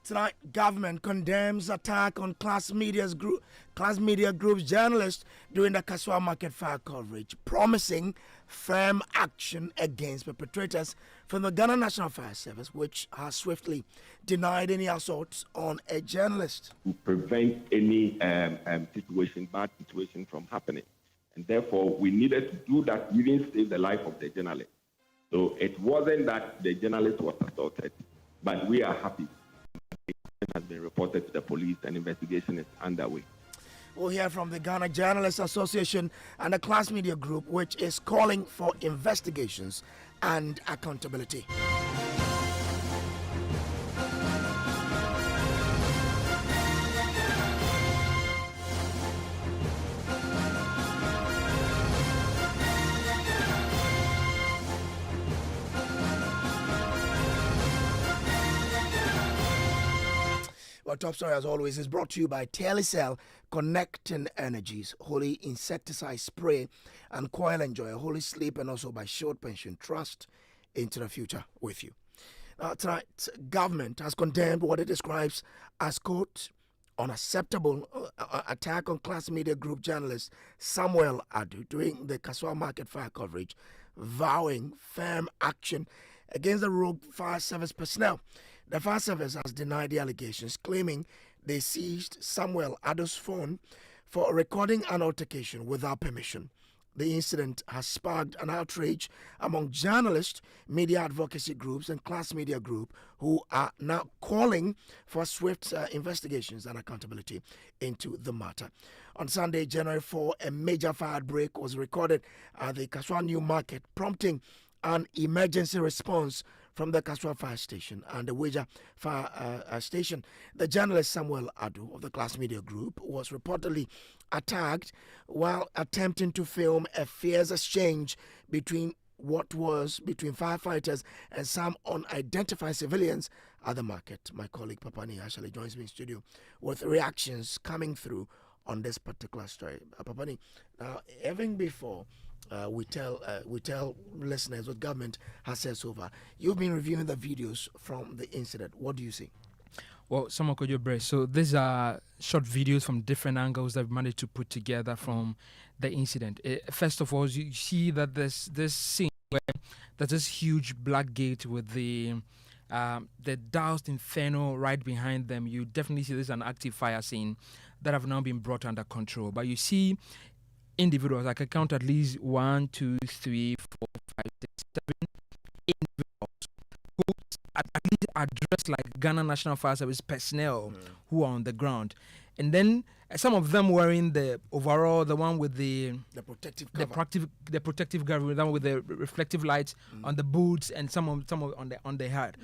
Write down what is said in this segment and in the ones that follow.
Tonight, government condemns attack on class media group's journalists during the Kasoa market fire coverage, promising firm action against perpetrators from the Ghana National Fire Service, which has swiftly denied any assaults on a journalist. To prevent any bad situation from happening. And therefore, we needed to do that, even save the life of the journalist. So it wasn't that the journalist was assaulted, but we are happy. It has been reported to the police and investigation is underway. We'll hear from the Ghana Journalists Association and the Class Media Group, which is calling for investigations and accountability. Our top story, as always, is brought to you by Telecel, Connecting Energies, Holy Insecticide Spray, and Coil Enjoy, Holy Sleep, and also by Short Pension Trust into the future with you. Tonight, government has condemned what it describes as, quote, unacceptable attack on class media group journalist Samuel Adu during the Kasoa market fire coverage, vowing firm action against the rogue fire service personnel. The fire service has denied the allegations, claiming they seized Samuel Adu's phone for recording an altercation without permission. The incident has sparked an outrage among journalists, media advocacy groups, and class media group, who are now calling for swift investigations and accountability into the matter. On Sunday, January 4, a major fire outbreak was recorded at the Kasoa New Market, prompting an emergency response from the Kasoa Fire Station and the Weja Fire Station. The journalist Samuel Adu of the Class Media Group was reportedly attacked while attempting to film a fierce exchange between firefighters and some unidentified civilians at the market. My colleague Papani actually joins me in studio with reactions coming through on this particular story. Papani, now even before we tell listeners what government has said so far, you've been reviewing the videos from the incident. What do you see? Well, some Kojo Bre. So these are short videos from different angles that we've managed to put together from the incident. First of all, you see that there's this scene where there's this huge black gate with the doused inferno right behind them. You definitely see this is an active fire scene that have now been brought under control. But you see individuals, I can count at least 1, 2, 3, 4, 5, 6, 7 individuals who at least are dressed like Ghana National Fire Service personnel who are on the ground. And then some of them wearing the overall, the one with the protective cover. the protective cover, the one with the reflective lights on the boots, and some of on the head, on the helmet.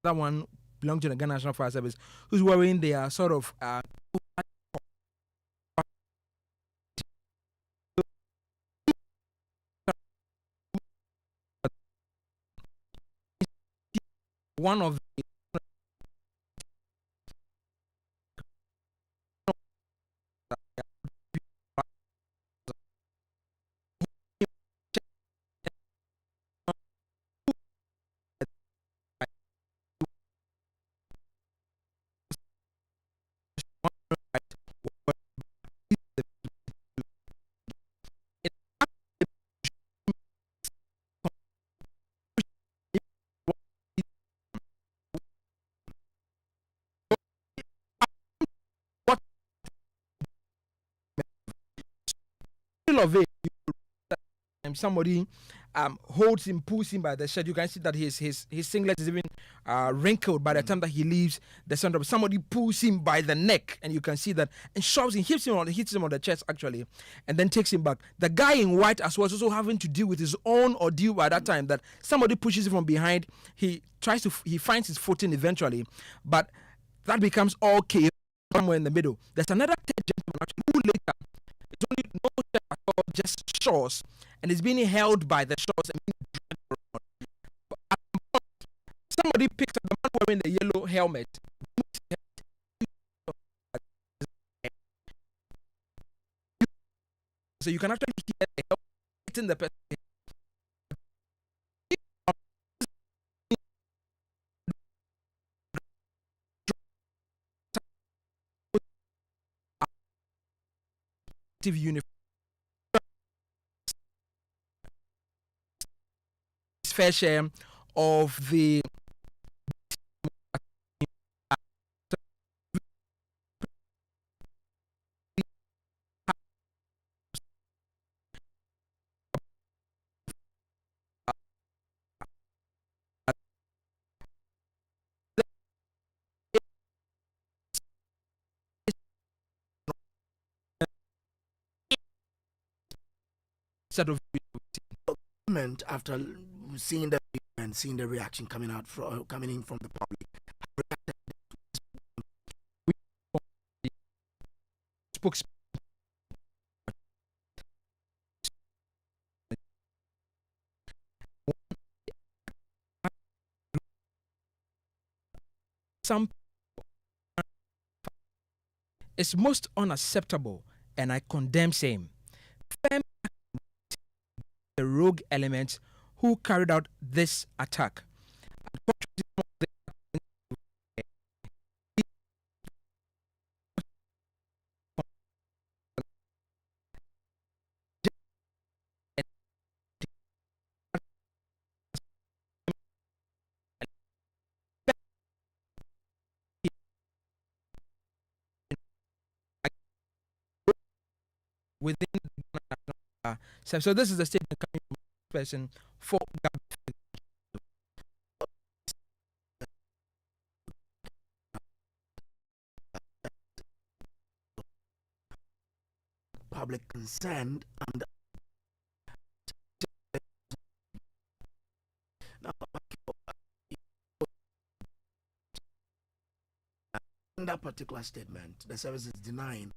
That one belongs to the Ghana National Fire Service, who's wearing their sort of one of the of it, somebody holds him, pulls him by the shirt. You can see that his singlet is even wrinkled by the time that he leaves the center. Somebody pulls him by the neck, and you can see that, and shoves him, hits him on the chest actually, and then takes him back. The guy in white as well is also having to deal with his own ordeal by that time, that somebody pushes him from behind. He finds his footing eventually, but that becomes all chaos somewhere in the middle. There's another gentleman actually who later, it's only no shirt at all, just shorts, and it's being held by the shorts and being dragged around. Somebody picks up the man wearing the yellow helmet. So you can actually hear the helmet hitting the person. uniform fair share of the set of after seeing the and seeing the reaction coming out from coming in from the public. spokesman some is most unacceptable, and I condemn same. Firm the rogue elements who carried out this attack. Within so this is a statement coming from a person for Public concerned and now, in that particular statement, the service is denying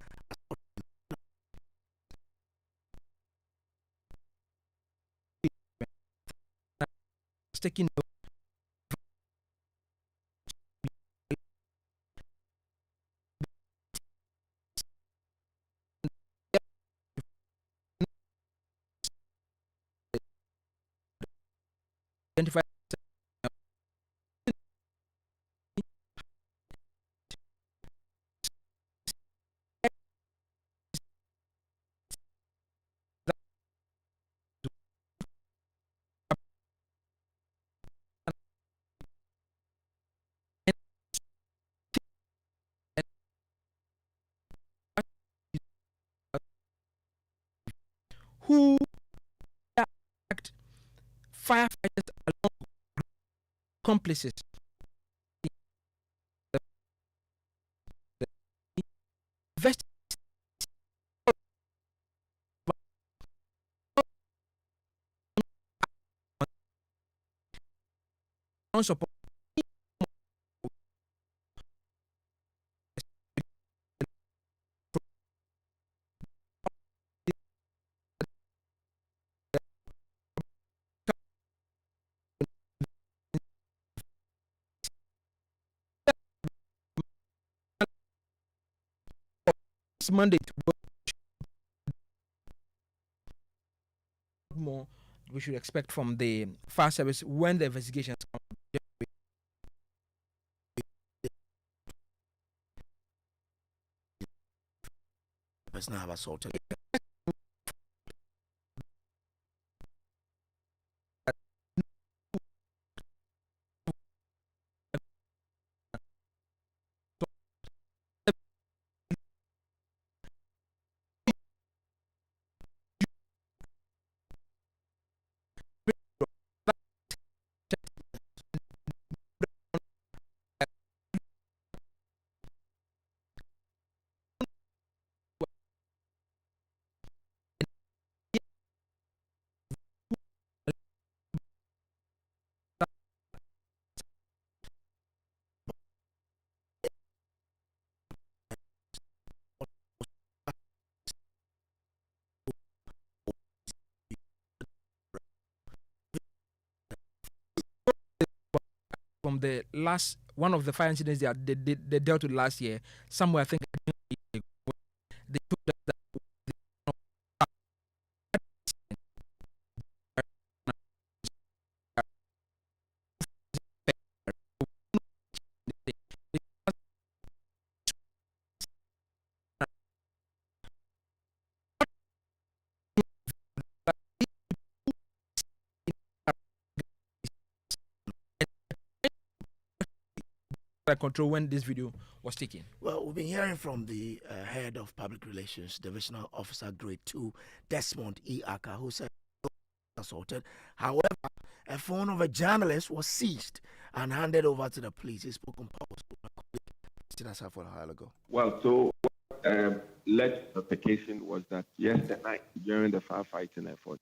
taking 25 who act firefighters along accomplices. Invest support Monday to more we should expect from the fire service when the investigations come. person have assaulted. From the last one of the fire incidents they dealt with last year, somewhere I think they took that control when this video was taken? Well, we've been hearing from the head of public relations, Divisional Officer Grade 2, Desmond E. Aka, who said assaulted. However, a phone of a journalist was seized and handed over to the police. He spoke on purpose for a while ago. Well, so what led the notification was that yesterday night during the firefighting effort,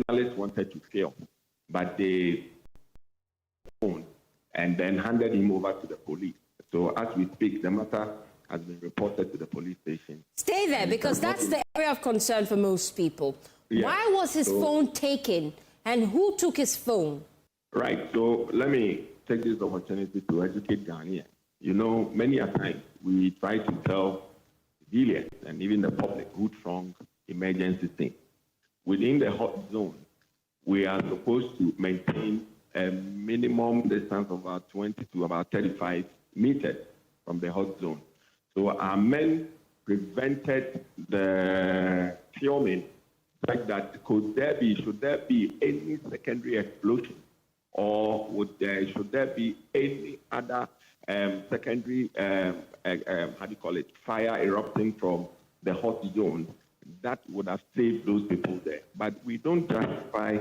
journalists wanted to scale, but they phoned and then handed him over to the police. So as we speak, the matter has been reported to the police station. Stay there, because that's the area of concern for most people. Yeah. Why was his phone taken, and who took his phone? Right, so let me take this opportunity to educate Ghanaians. You know, many a times we try to tell civilians and even the public who's wrong emergency things. Within the hot zone, we are supposed to maintain a minimum distance of about 20 to about 35 meters from the hot zone. So our men prevented the filming, like that should there be any secondary explosion, or should there be any other secondary, fire erupting from the hot zone, that would have saved those people there. But we don't justify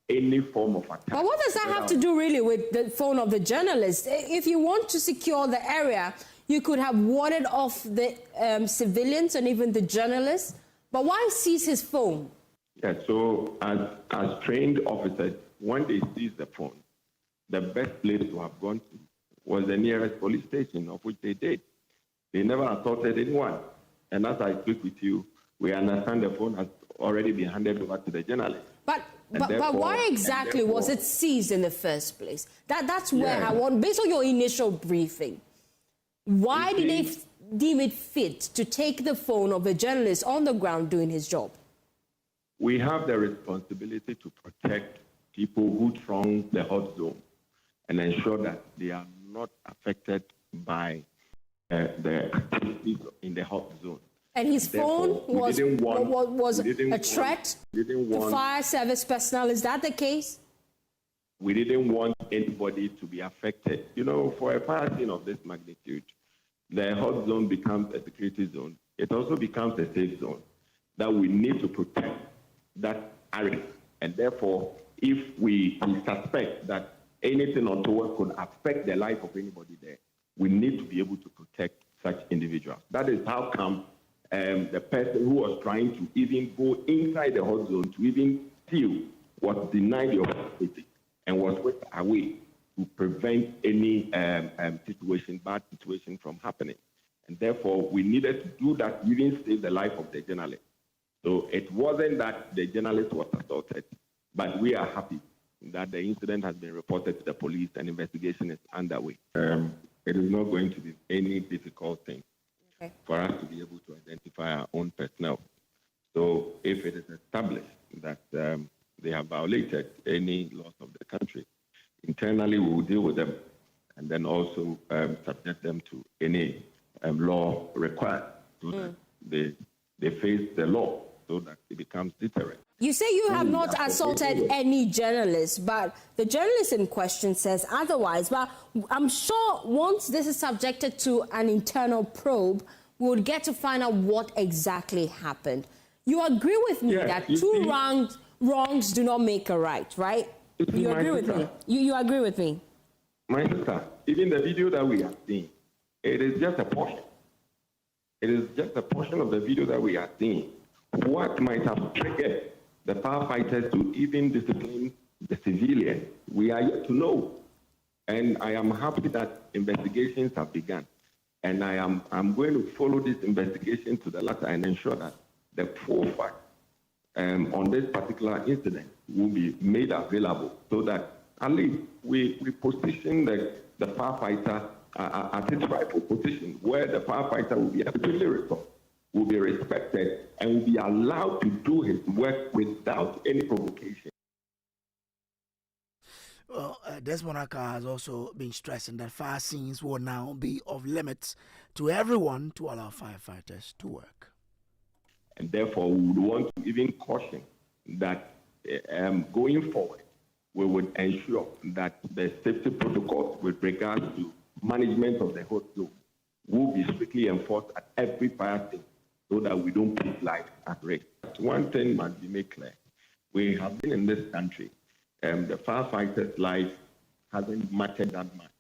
any form of attack. But what does that have to do really with the phone of the journalist? If you want to secure the area, you could have warded off the civilians and even the journalists. But why seize his phone? Yeah, so as trained officers, when they seized the phone, the best place to have gone to was the nearest police station, of which they did. They never assaulted anyone. And as I speak with you, we understand the phone has already been handed over to the journalist. But why exactly was it seized in the first place? That's where I want, based on your initial briefing, why did they deem it fit to take the phone of a journalist on the ground doing his job? We have the responsibility to protect people who throng the hot zone and ensure that they are not affected by the activities in the hot zone. And his phone was a threat to fire service personnel. Is that the case? We didn't want anybody to be affected. You know, for a fire scene of this magnitude, the hot zone becomes a security zone. It also becomes a safe zone that we need to protect that area. And therefore, if we suspect that anything untoward could affect the life of anybody there, we need to be able to protect such individuals. That is how come the person who was trying to even go inside the hot zone to even steal was denied the opportunity and was whisked away to prevent any bad situation from happening. And therefore, we needed to do that, even save the life of the journalist. So it wasn't that the journalist was assaulted, but we are happy that the incident has been reported to the police and investigation is underway. It is not going to be any difficult thing for us to be able to identify our own personnel. So if it is established that they have violated any laws of the country, internally we will deal with them and then also subject them to any law required so that they face the law so that it becomes deterrent. You say you have not assaulted any journalist, but the journalist in question says otherwise. But I'm sure once this is subjected to an internal probe, we would get to find out what exactly happened. You agree with me that two wrongs do not make a right, right? You agree with me? You agree with me? My sister, even the video that we are seeing, it is just a portion. It is just a portion of the video that we are seeing. What might have triggered the firefighters to even discipline the civilians, we are yet to know. And I am happy that investigations have begun. And I'm going to follow this investigation to the latter and ensure that the full facts on this particular incident will be made available so that at least we position the firefighter at its rightful position, where the firefighter will be absolutely resourced, will be respected, and will be allowed to do his work without any provocation. Well, Desmond Aka has also been stressing that fire scenes will now be off limits to everyone to allow firefighters to work. And therefore, we would want to even caution that going forward, we would ensure that the safety protocols with regards to management of the hot zone will be strictly enforced at every fire scene so that we don't put life at risk. One thing must be made clear. We have been in this country, the firefighters' life hasn't mattered that much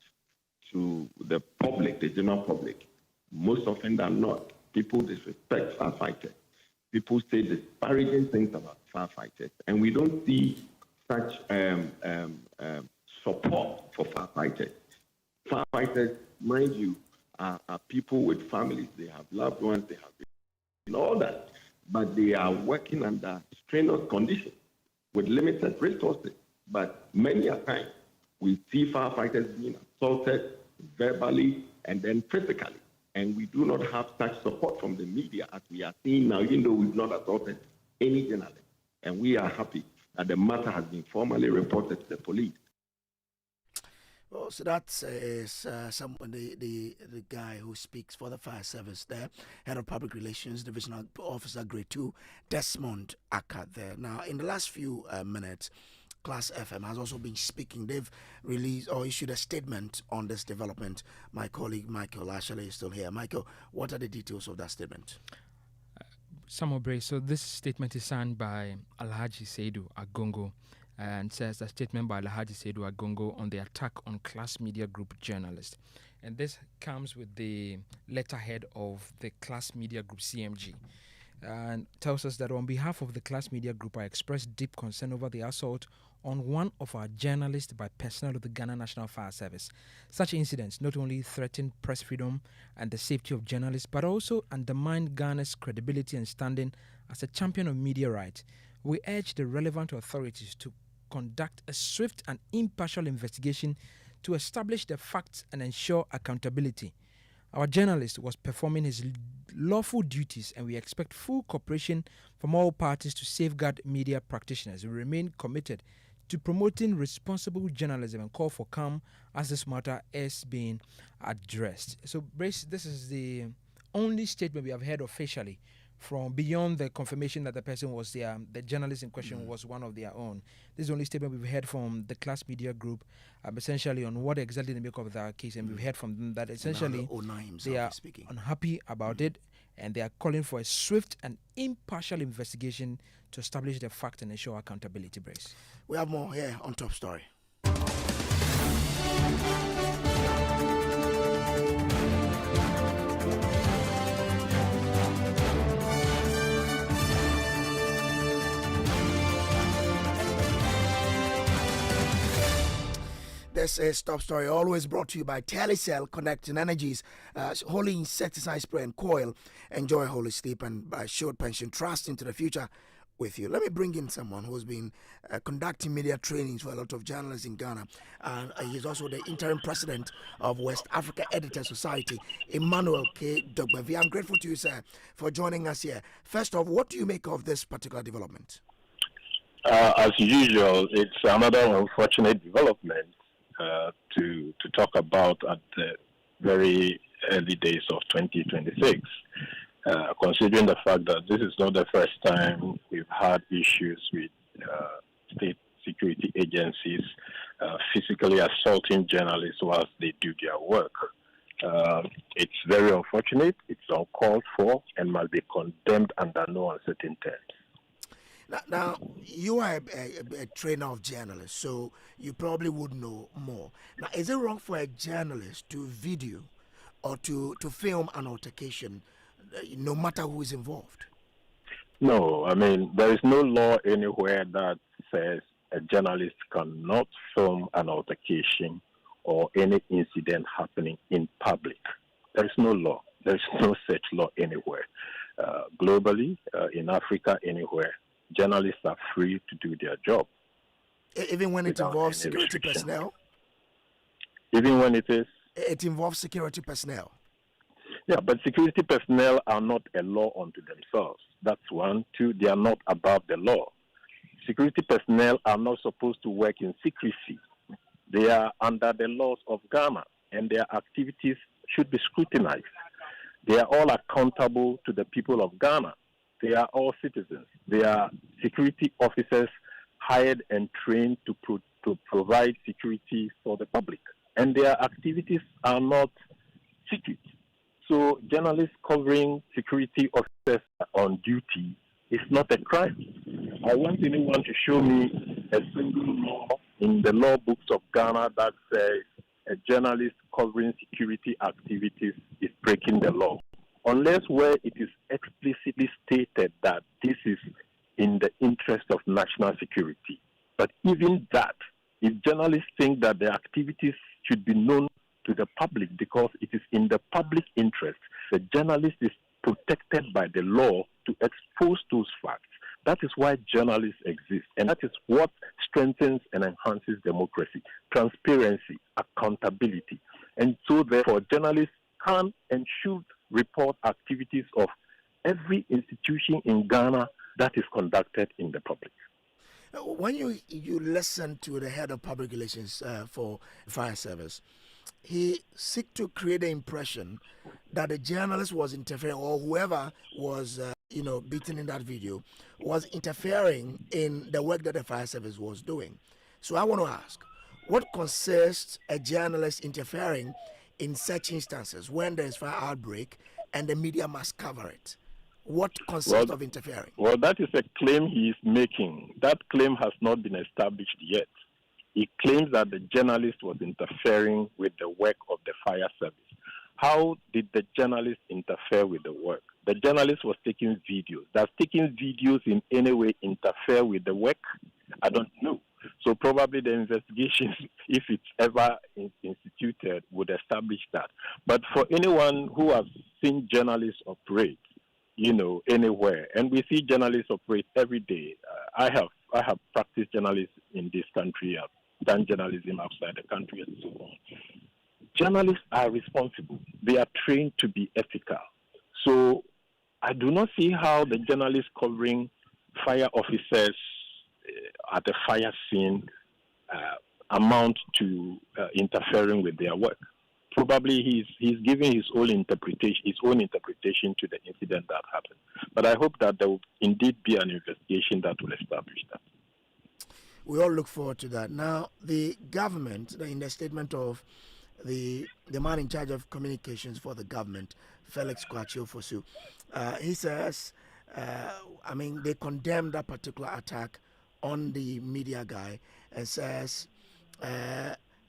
to the public, the general public. Most often than not, people disrespect firefighters. People say disparaging things about firefighters, and we don't see such support for firefighters. Firefighters, mind you, are people with families. They have loved ones, they have and all that, but they are working under strenuous conditions with limited resources. But many a time, we see firefighters being assaulted verbally and then physically. And we do not have such support from the media as we are seeing now, even though we've not assaulted any journalist. And we are happy that the matter has been formally reported to the police. Well, so that's someone, the guy who speaks for the fire service there, head of public relations, divisional officer grade 2, Desmond Aka there. Now, in the last few minutes, Class FM has also been speaking. They've released or issued a statement on this development. My colleague Michael Ashley is still here. Michael, what are the details of that statement? Samuel Bray, so this statement is signed by Alhaji Seidu Agongo and says a statement by Alhaji Seidu Agongo on the attack on Class Media Group journalist. And this comes with the letterhead of the Class Media Group CMG. And tells us that on behalf of the Class Media Group, I express deep concern over the assault on one of our journalists by personnel of the Ghana National Fire Service. Such incidents not only threaten press freedom and the safety of journalists, but also undermine Ghana's credibility and standing as a champion of media rights. We urge the relevant authorities to conduct a swift and impartial investigation to establish the facts and ensure accountability. Our journalist was performing his lawful duties, and we expect full cooperation from all parties to safeguard media practitioners. We remain committed to promoting responsible journalism and call for calm as this matter is being addressed. So, Brace, this is the only statement we have heard officially from beyond the confirmation that the person was the journalist in question was one of their own. This is the only statement we've heard from the Class Media Group, essentially on what exactly the make of the case, and we've heard from them that essentially they are unhappy about it, and they are calling for a swift and impartial investigation to establish the fact and ensure accountability. Brace. We have more here on Top Story. This is Top Story, always brought to you by Telecel, connecting energies, holy insecticide spray and coil. Enjoy holy sleep and by short pension, trust into the future with you. Let me bring in someone who's been conducting media trainings for a lot of journalists in Ghana. And he's also the interim president of West Africa Editor Society, Emmanuel K. Dogbevi. I'm grateful to you, sir, for joining us here. First off, what do you make of this particular development? As usual, it's another unfortunate development to talk about at the very early days of 2026, considering the fact that this is not the first time we've had issues with state security agencies physically assaulting journalists whilst they do their work. It's very unfortunate, it's uncalled for, and must be condemned under no uncertain terms. Now, you are a trainer of journalists, so you probably would know more. Now, is it wrong for a journalist to video or to film an altercation, no matter who is involved? No, I mean, there is no law anywhere that says a journalist cannot film an altercation or any incident happening in public. There is no law. There is no such law anywhere. globally, in Africa, anywhere. Journalists are free to do their job. Even when it without involves any security restriction. personnel? Even when it is? It involves security personnel. Yeah, but security personnel are not a law unto themselves. That's one. Two, they are not above the law. Security personnel are not supposed to work in secrecy. They are under the laws of Ghana, and their activities should be scrutinized. They are all accountable to the people of Ghana. They are all citizens. They are security officers hired and trained to provide security for the public. And their activities are not secret. So journalists covering security officers on duty is not a crime. I want anyone to show me a single law in the law books of Ghana that says a journalist covering security activities is breaking the law. Unless where it is explicitly stated that this is in the interest of national security. But even that, if journalists think that their activities should be known to the public because it is in the public interest, the journalist is protected by the law to expose those facts. That is why journalists exist, and that is what strengthens and enhances democracy, transparency, accountability. And so therefore, journalists can and should report activities of every institution in Ghana that is conducted in the public. When you listen to the head of public relations for fire service, he seek to create the impression that the journalist was interfering, or whoever was beaten in that video was interfering in the work that the fire service was doing. So I want to ask, what consists a journalist interfering in such instances when there is fire outbreak and the media must cover it? What consists of interfering? Well, that is a claim he is making. That claim has not been established yet. He claims that the journalist was interfering with the work of the fire service. How did the journalist interfere with the work? The journalist was taking videos. Does taking videos in any way interfere with the work? I don't know. So probably the investigation, if it's ever instituted, would establish that. But for anyone who has seen journalists operate, anywhere, and we see journalists operate every day. I have practiced journalism in this country. I've done journalism outside the country and so on. Journalists are responsible. They are trained to be ethical. So I do not see how the journalists covering fire officers at the fire scene amount to interfering with their work. Probably he's giving his own interpretation to the incident that happened. But I hope that there will indeed be an investigation that will establish that. We all look forward to that. Now, the government, in the statement of the man in charge of communications for the government, Felix Kwachiofosu, he says, they condemn that particular attack on the media guy and says,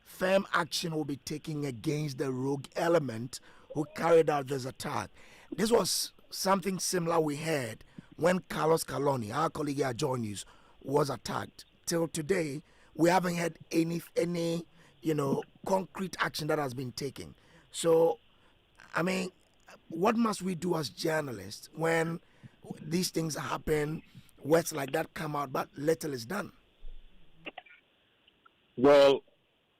firm action will be taken against the rogue element who carried out this attack. This was something similar we heard when Carlos Kaloni, our colleague at Joy News, was attacked. Till today, we haven't had any concrete action that has been taken. So, what must we do as journalists when these things happen, words like that come out, but little is done? Well,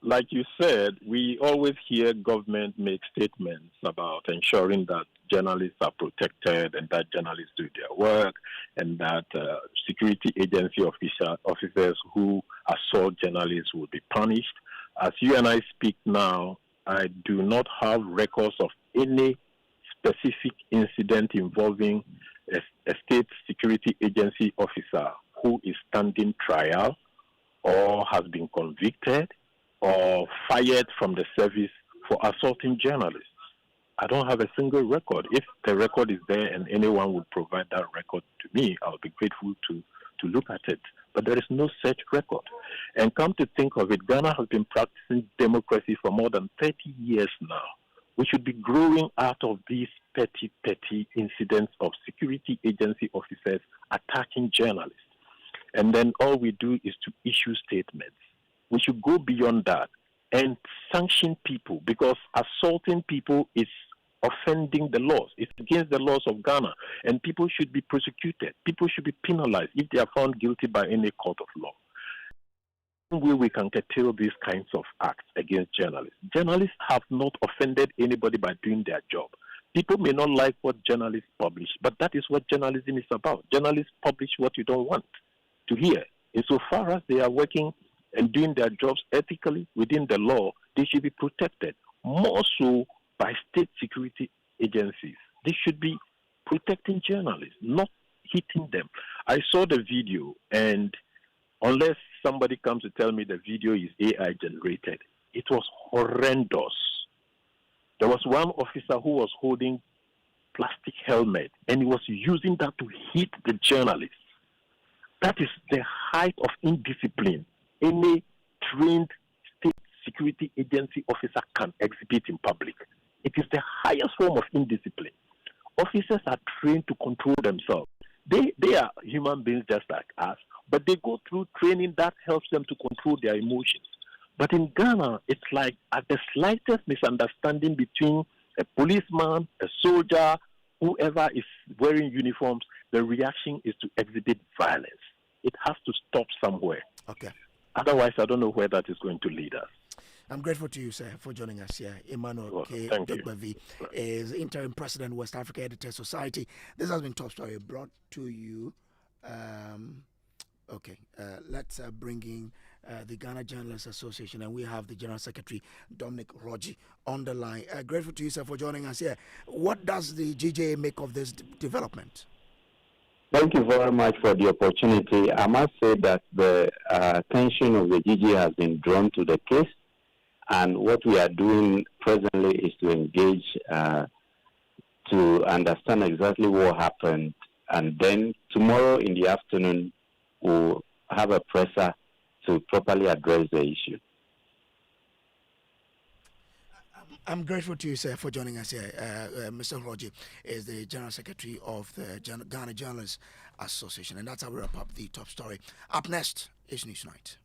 like you said, we always hear government make statements about ensuring that journalists are protected and that journalists do their work and that security agency officers who assault journalists will be punished. As you and I speak now, I do not have records of any specific incident involving a state security agency officer who is standing trial or has been convicted or fired from the service for assaulting journalists. I don't have a single record. If the record is there and anyone would provide that record to me, I'll be grateful to look at it. But there is no such record. And come to think of it, Ghana has been practicing democracy for more than 30 years now. We should be growing out of these petty incidents of security agency officers attacking journalists. And then all we do is to issue statements. We should go beyond that and sanction people, because assaulting people is offending the laws. It's against the laws of Ghana, and people should be prosecuted. People should be penalized if they are found guilty by any court of law. Way we can curtail these kinds of acts against journalists. Journalists have not offended anybody by doing their job. People may not like what journalists publish, but that is what journalism is about. Journalists publish what you don't want to hear. Insofar as they are working and doing their jobs ethically within the law, they should be protected. More so by state security agencies. They should be protecting journalists, not hitting them. I saw the video, and unless somebody comes to tell me the video is AI generated, it was horrendous. There was one officer who was holding plastic helmet, and he was using that to hit the journalists. That is the height of indiscipline any trained state security agency officer can exhibit in public. It is the highest form of indiscipline. Officers are trained to control themselves. They are human beings just like us, but they go through training that helps them to control their emotions. But in Ghana, it's like at the slightest misunderstanding between a policeman, a soldier, whoever is wearing uniforms, the reaction is to exhibit violence. It has to stop somewhere. Okay. Otherwise, I don't know where that is going to lead us. I'm grateful to you, sir, for joining us here. Emmanuel K. Dogbavi is interim president, West Africa Editor Society. This has been Top Story brought to you. Let's bring in the Ghana Journalists Association, and we have the General Secretary, Dominic Rogi, on the line. Grateful to you, sir, for joining us here. What does the GJA make of this development? Thank you very much for the opportunity. I must say that the attention of the GJA has been drawn to the case, and what we are doing presently is to engage to understand exactly what happened, and then tomorrow in the afternoon we'll have a presser to properly address the issue. I'm grateful to you, sir, for joining us here. Mr. Rogi is the General Secretary of the Ghana Journalists Association, and that's how we wrap up the Top Story. Up next is Newsnight.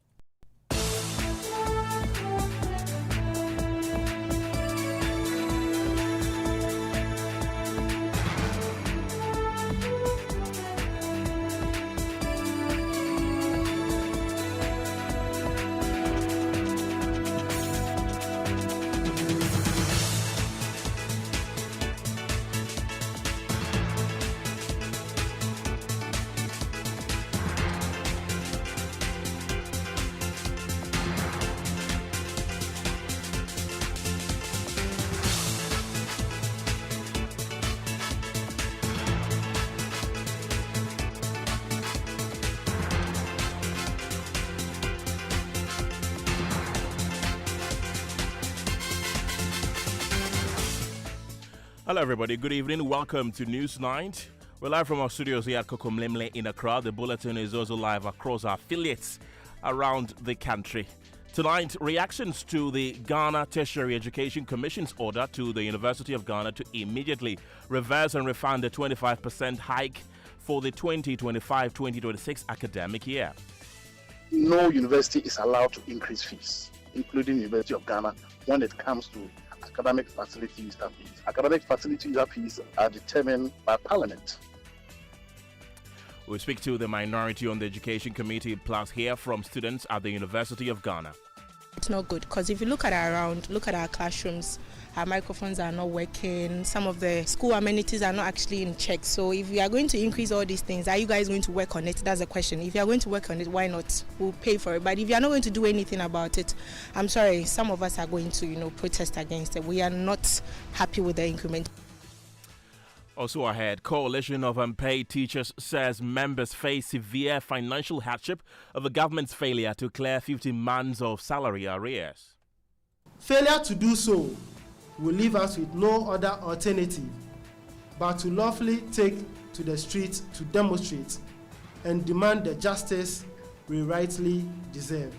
Hello everybody, good evening, welcome to News Night. We're live from our studios here at Kokomlemle in Accra. The bulletin is also live across our affiliates around the country. Tonight, reactions to the Ghana Tertiary Education Commission's order to the University of Ghana to immediately reverse and refund the 25% hike for the 2025-2026 academic year. No university is allowed to increase fees, including the University of Ghana, when it comes to academic facility user fees. Academic facility user fees are determined by Parliament. We'll speak to the minority on the Education Committee, plus hear from students at the University of Ghana. It's not good because if you look at our classrooms, our microphones are not working, some of the school amenities are not actually in check. So if we are going to increase all these things, are you guys going to work on it? That's the question. If you are going to work on it, why not? We'll pay for it. But if you are not going to do anything about it, I'm sorry, some of us are going to, protest against it. We are not happy with the increment. Also ahead, Coalition of Unpaid Teachers says members face severe financial hardship of the government's failure to clear 15 months of salary arrears. Failure to do so will leave us with no other alternative but to lawfully take to the streets to demonstrate and demand the justice we rightly deserve.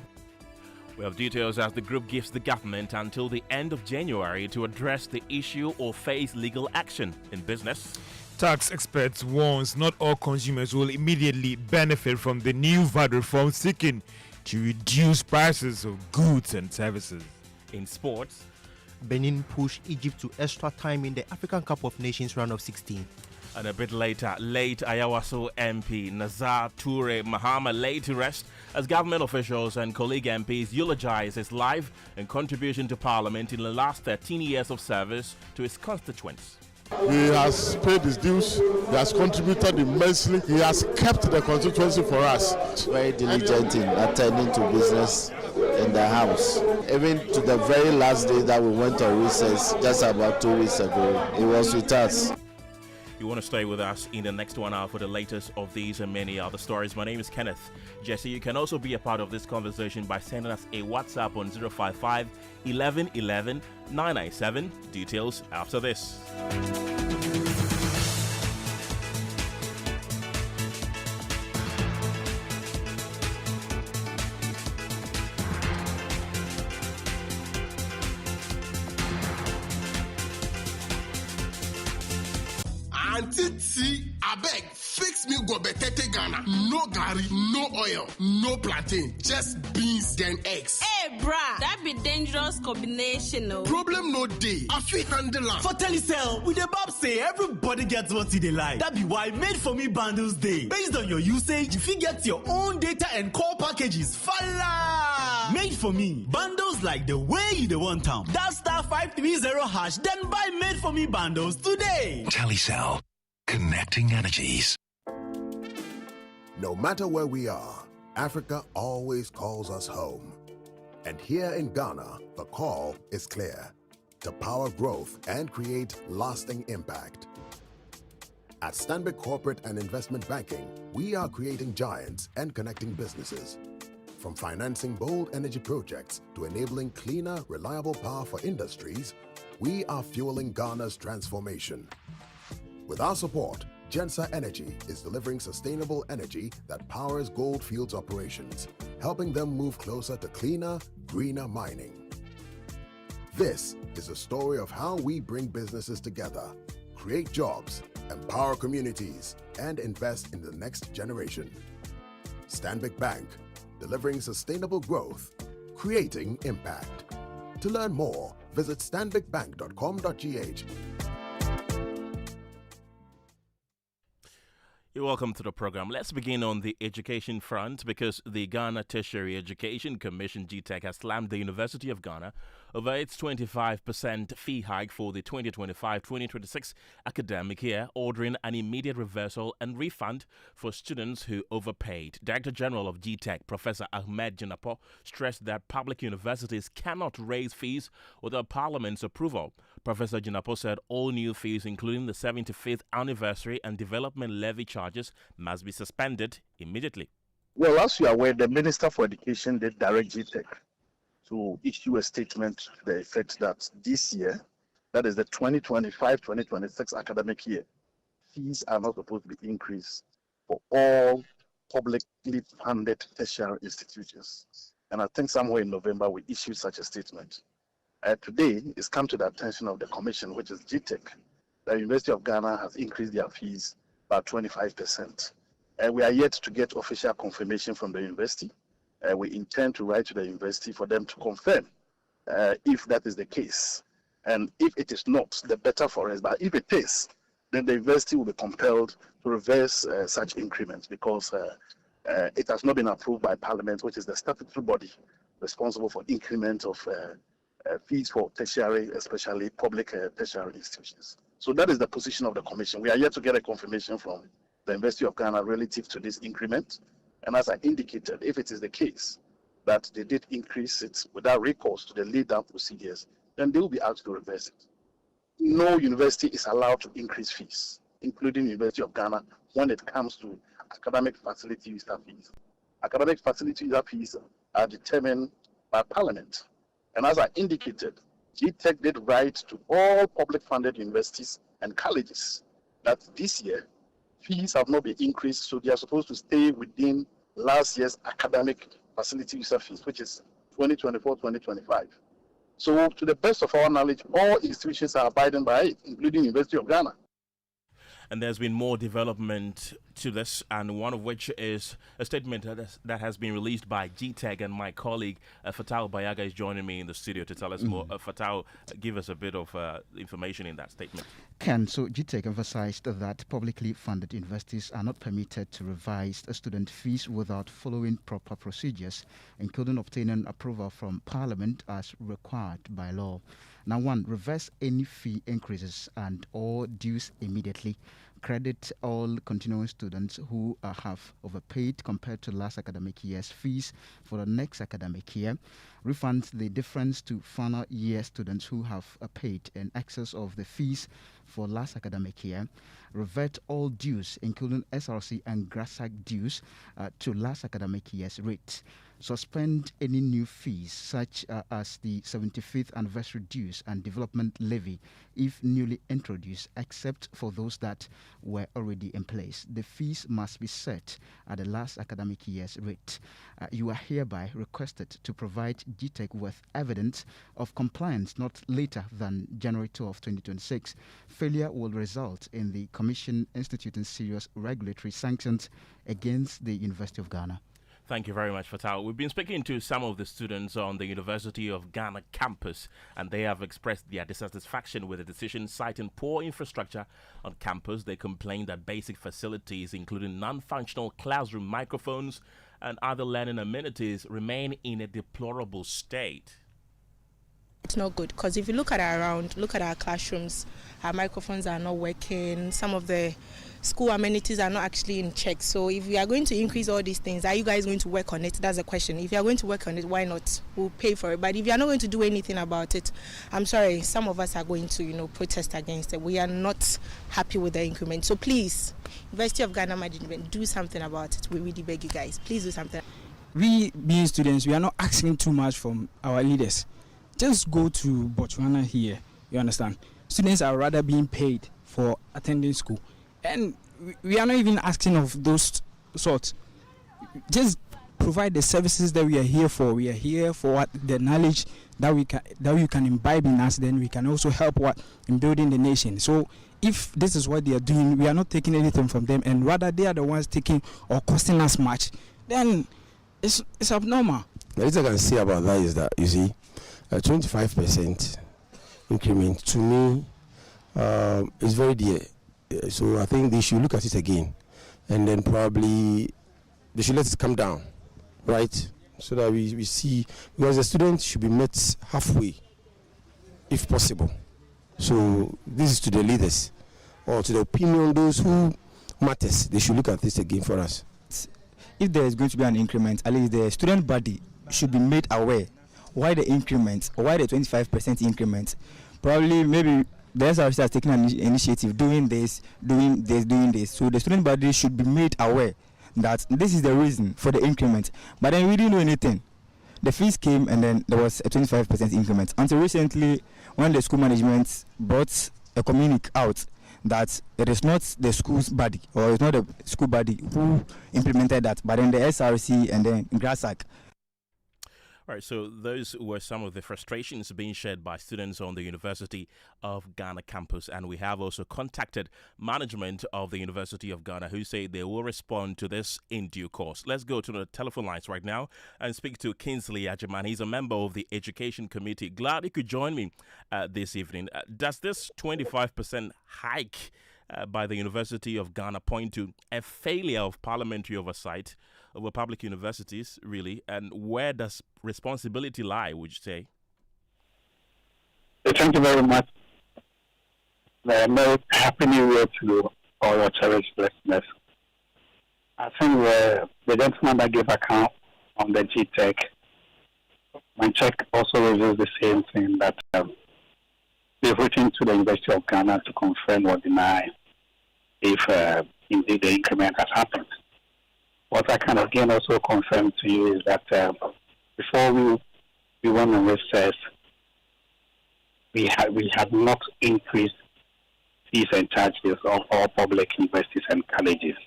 We have details as the group gives the government until the end of January to address the issue or face legal action in business. Tax experts warns not all consumers will immediately benefit from the new VAT reform seeking to reduce prices of goods and services. In sports, Benin push Egypt to extra time in the African Cup of Nations round of 16. And a bit later, late Ayawaso MP Nazar Toure Mahama laid to rest as government officials and colleague MPs eulogize his life and contribution to Parliament in the last 13 years of service to his constituents. He has paid his dues, he has contributed immensely, he has kept the constituency for us. Very diligent in attending to business in the house. Even to the very last day that we went on recess, just about 2 weeks ago, he was with us. You want to stay with us in the next 1 hour for the latest of these and many other stories. My name is Kenneth. Gyasi, you can also be a part of this conversation by sending us a WhatsApp on 055 11 11 997. Details after this. Auntie T, abeg, fix me gobetete Ghana. No gari, no oil, no plantain, just beans then eggs. Hey, brah, that be dangerous combination, no. Problem no day. I fit handle am. For Telecel, we the Bob say everybody gets what they like. That be why Made For Me bundles day. Based on your usage, you fit get your own data and call packages. Fala! Made For Me bundles like the way you the want them. That *530# then buy Made For Me bundles today. Telecel, connecting energies. No matter where we are, Africa always calls us home. And here in Ghana, the call is clear: to power growth and create lasting impact. At Stanbic Corporate and Investment Banking, we are creating giants and connecting businesses. From financing bold energy projects to enabling cleaner, reliable power for industries, we are fueling Ghana's transformation. With our support, Gensa Energy is delivering sustainable energy that powers Goldfields operations, helping them move closer to cleaner, greener mining. This is a story of how we bring businesses together, create jobs, empower communities, and invest in the next generation. Stanbic Bank, delivering sustainable growth, creating impact. To learn more, visit stanbicbank.com.gh. You're welcome to the program. Let's begin on the education front because the Ghana Tertiary Education Commission (GTEC) has slammed the University of Ghana over its 25% fee hike for the 2025-2026 academic year, ordering an immediate reversal and refund for students who overpaid. Director General of GTEC, Professor Ahmed Jinapo, stressed that public universities cannot raise fees without Parliament's approval. Professor Jinapo said all new fees, including the 75th anniversary and development levy charges, must be suspended immediately. Well, as you are aware, the Minister for Education did direct GTEC to issue a statement to the effect that this year, that is the 2025-2026 academic year, fees are not supposed to be increased for all publicly funded tertiary institutions. And I think somewhere in November we issued such a statement. Today, it's come to the attention of the Commission, which is GTEC. The University of Ghana has increased their fees by 25%. We are yet to get official confirmation from the university. We intend to write to the university for them to confirm if that is the case. And if it is not, the better for us. But if it is, then the university will be compelled to reverse such increments because it has not been approved by Parliament, which is the statutory body responsible for increment of fees for tertiary, especially public tertiary institutions. So that is the position of the Commission. We are yet to get a confirmation from the University of Ghana relative to this increment. And as I indicated, if it is the case that they did increase it without recourse to the laid-down procedures, then they will be asked to reverse it. No university is allowed to increase fees, including University of Ghana, when it comes to academic facility user fees. Academic facility user fees are determined by Parliament. And as I indicated, GTEC did write to all public-funded universities and colleges that this year, fees have not been increased, so they are supposed to stay within last year's academic facility user fees, which is 2024-2025. So to the best of our knowledge, all institutions are abiding by it, including University of Ghana. And there's been more development to this, and one of which is a statement that has been released by GTEC, and my colleague Fatau Bayaga is joining me in the studio to tell us more. Fatau, give us a bit of information in that statement. Ken, so GTEC emphasized that publicly funded universities are not permitted to revise student fees without following proper procedures, including obtaining approval from Parliament as required by law. Now, one, reverse any fee increases and all dues immediately. Credit all continuing students who have overpaid compared to last academic year's fees for the next academic year. Refund the difference to final year students who have paid in excess of the fees for last academic year. Revert all dues, including SRC and GRASAC dues, to last academic year's rate. Suspend any new fees, such as the 75th anniversary dues and development levy, if newly introduced, except for those that were already in place. The fees must be set at the last academic year's rate. You are hereby requested to provide GTEC with evidence of compliance not later than January 12, 2026. Failure will result in the Commission instituting serious regulatory sanctions against the University of Ghana. Thank you very much, Fatau. We've been speaking to some of the students on the University of Ghana campus, and they have expressed their dissatisfaction with the decision, citing poor infrastructure on campus. They complained that basic facilities, including non-functional classroom microphones and other learning amenities, remain in a deplorable state. It's not good because if you look at our classrooms, our microphones are not working. Some of the school amenities are not actually in check. So if we are going to increase all these things, are you guys going to work on it? That's the question. If you are going to work on it, why not? We'll pay for it. But if you are not going to do anything about it, I'm sorry, some of us are going to, protest against it. We are not happy with the increment. So please, University of Ghana Management, do something about it. We really beg you guys. Please do something. We, being students, we are not asking too much from our leaders. Just go to Botswana here, you understand? Students are rather being paid for attending school. And we are not even asking of those sorts. Just provide the services that we are here for. We are here for the knowledge that we can imbibe in us. Then we can also help in building the nation. So if this is what they are doing, we are not taking anything from them, and rather they are the ones taking or costing us much. Then it's abnormal. The reason I can say about that is that, you see, 25% increment to me is very dear. So I think they should look at it again, and then probably they should let it come down, right? So that we see, because the students should be met halfway, if possible. So this is to the leaders, or to the opinion of those who matters. They should look at this again for us. If there is going to be an increment, at least the student body should be made aware why the increment, or why the 25% increment. Probably maybe the SRC has taken an initiative doing this. So the student body should be made aware that this is the reason for the increment. But then we didn't know anything. The fees came and then there was a 25% increment. Until recently, when the school management brought a communique out that it is not the school's body, or it's not the school body who implemented that, but then the SRC and then GRASAC. All right, so those were some of the frustrations being shared by students on the University of Ghana campus. And we have also contacted management of the University of Ghana, who say they will respond to this in due course. Let's go to the telephone lines right now and speak to Kingsley Ajaman. He's a member of the Education Committee. Glad he could join me this evening. Does this 25% hike by the University of Ghana point to a failure of parliamentary oversight over public universities, really? And where does responsibility lie, would you say? Thank you very much. Happy New Year to all your cherished listeners. I think the gentleman that gave account on the GTEC, my check also reveals the same thing, that they've written to the University of Ghana to confirm or deny if indeed the increment has happened. What I can again also confirm to you is that before we went on recess, we had not increased fees and charges of all public universities and colleges.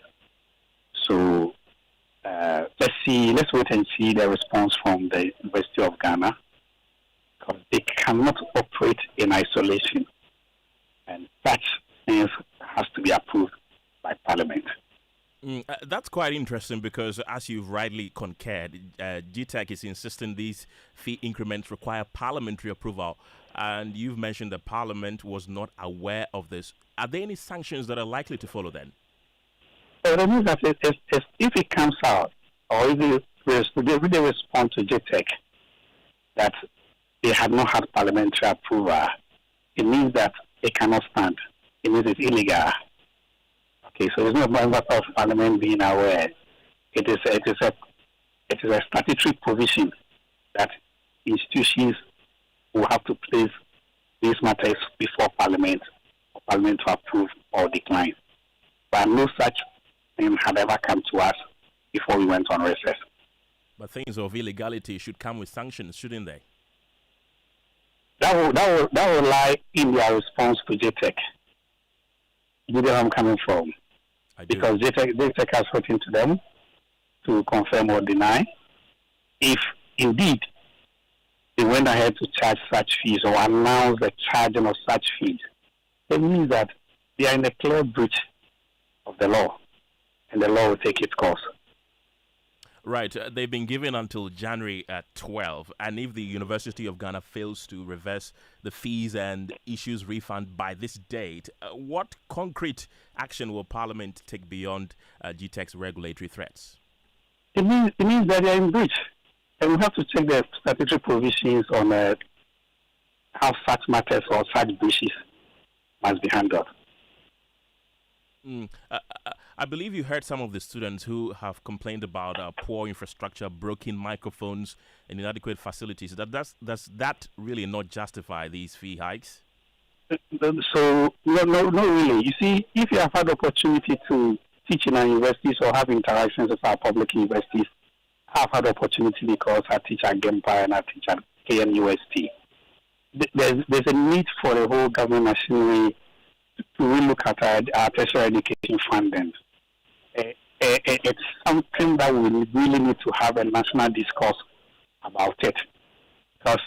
So let's wait and see the response from the University of Ghana, because they cannot operate in isolation, and such things has to to be approved by Parliament. That's quite interesting because, as you've rightly concurred, GTEC is insisting these fee increments require parliamentary approval, and you've mentioned that Parliament was not aware of this. Are there any sanctions that are likely to follow then? So that means that if it comes out, or if they respond to GTEC that they have not had parliamentary approval, it means that they cannot stand. It means it's illegal. Okay, so it's not a matter of Parliament being aware. It is a statutory provision that institutions will have to place these matters before Parliament for Parliament to approve or decline. But no such thing had ever come to us before we went on recess. But things of illegality should come with sanctions, shouldn't they? That will lie in their response to JTEC. You know where I'm coming from? Because JTEC has written to them to confirm or deny. If indeed they went ahead to charge such fees or announce the charging of such fees, it means that they are in a clear breach of the law, and the law will take its course. Right. They've been given until January 12, and if the University of Ghana fails to reverse the fees and issues refund by this date, what concrete action will Parliament take beyond GTEC's regulatory threats? It means that they are in breach, and we have to check the statutory provisions on how such matters or such breaches must be handled. I believe you heard some of the students who have complained about poor infrastructure, broken microphones, and inadequate facilities. Does that really not justify these fee hikes? So, no, really. You see, if you have had the opportunity to teach in our universities or have interactions with our public universities, I've had the opportunity because I teach at GEMPA and I teach at KNUST. There's a need for the whole government machinery to relook at our tertiary education funding. It's something that we really need to have a national discourse about it, because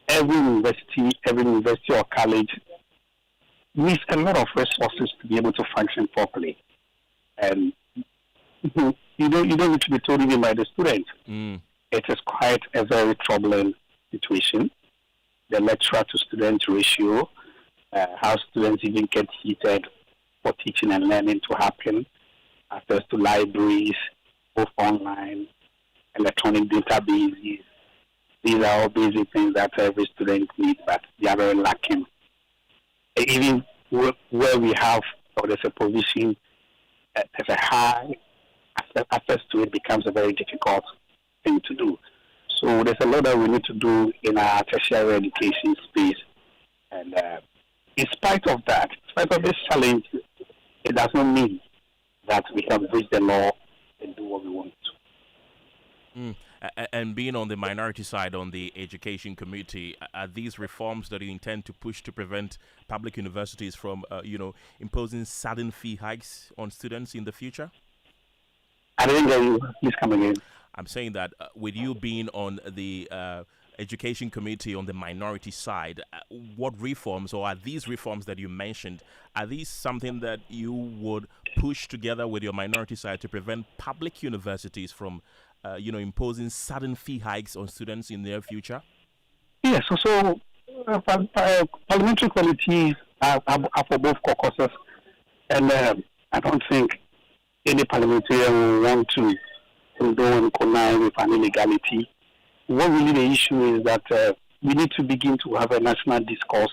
every university or college needs a lot of resources to be able to function properly, and you don't need to be told even by the students. It is quite a very troubling situation. The lecturer to student ratio, how students even get seated for teaching and learning to happen, access to libraries, both online, electronic databases. These are all basic things that every student needs, but they are very lacking. Even where we have, or there's a provision, there's a high access to it becomes a very difficult thing to do. So there's a lot that we need to do in our tertiary education space. And in spite of that, in spite of this challenge, it does not mean that we can breach the law and do what we want to. And being on the minority side on the education committee, are these reforms that you intend to push to prevent public universities from, imposing sudden fee hikes on students in the future? I didn't get you. Please come again. I'm saying that with you being on the education committee on the minority side, what reforms, or are these reforms that you mentioned, are these something that you would push together with your minority side to prevent public universities from imposing sudden fee hikes on students in their future? Yes, so parliamentary qualities are for both caucuses, and I don't think any parliamentarian will want to condone and connive with an illegality. What really the issue is that we need to begin to have a national discourse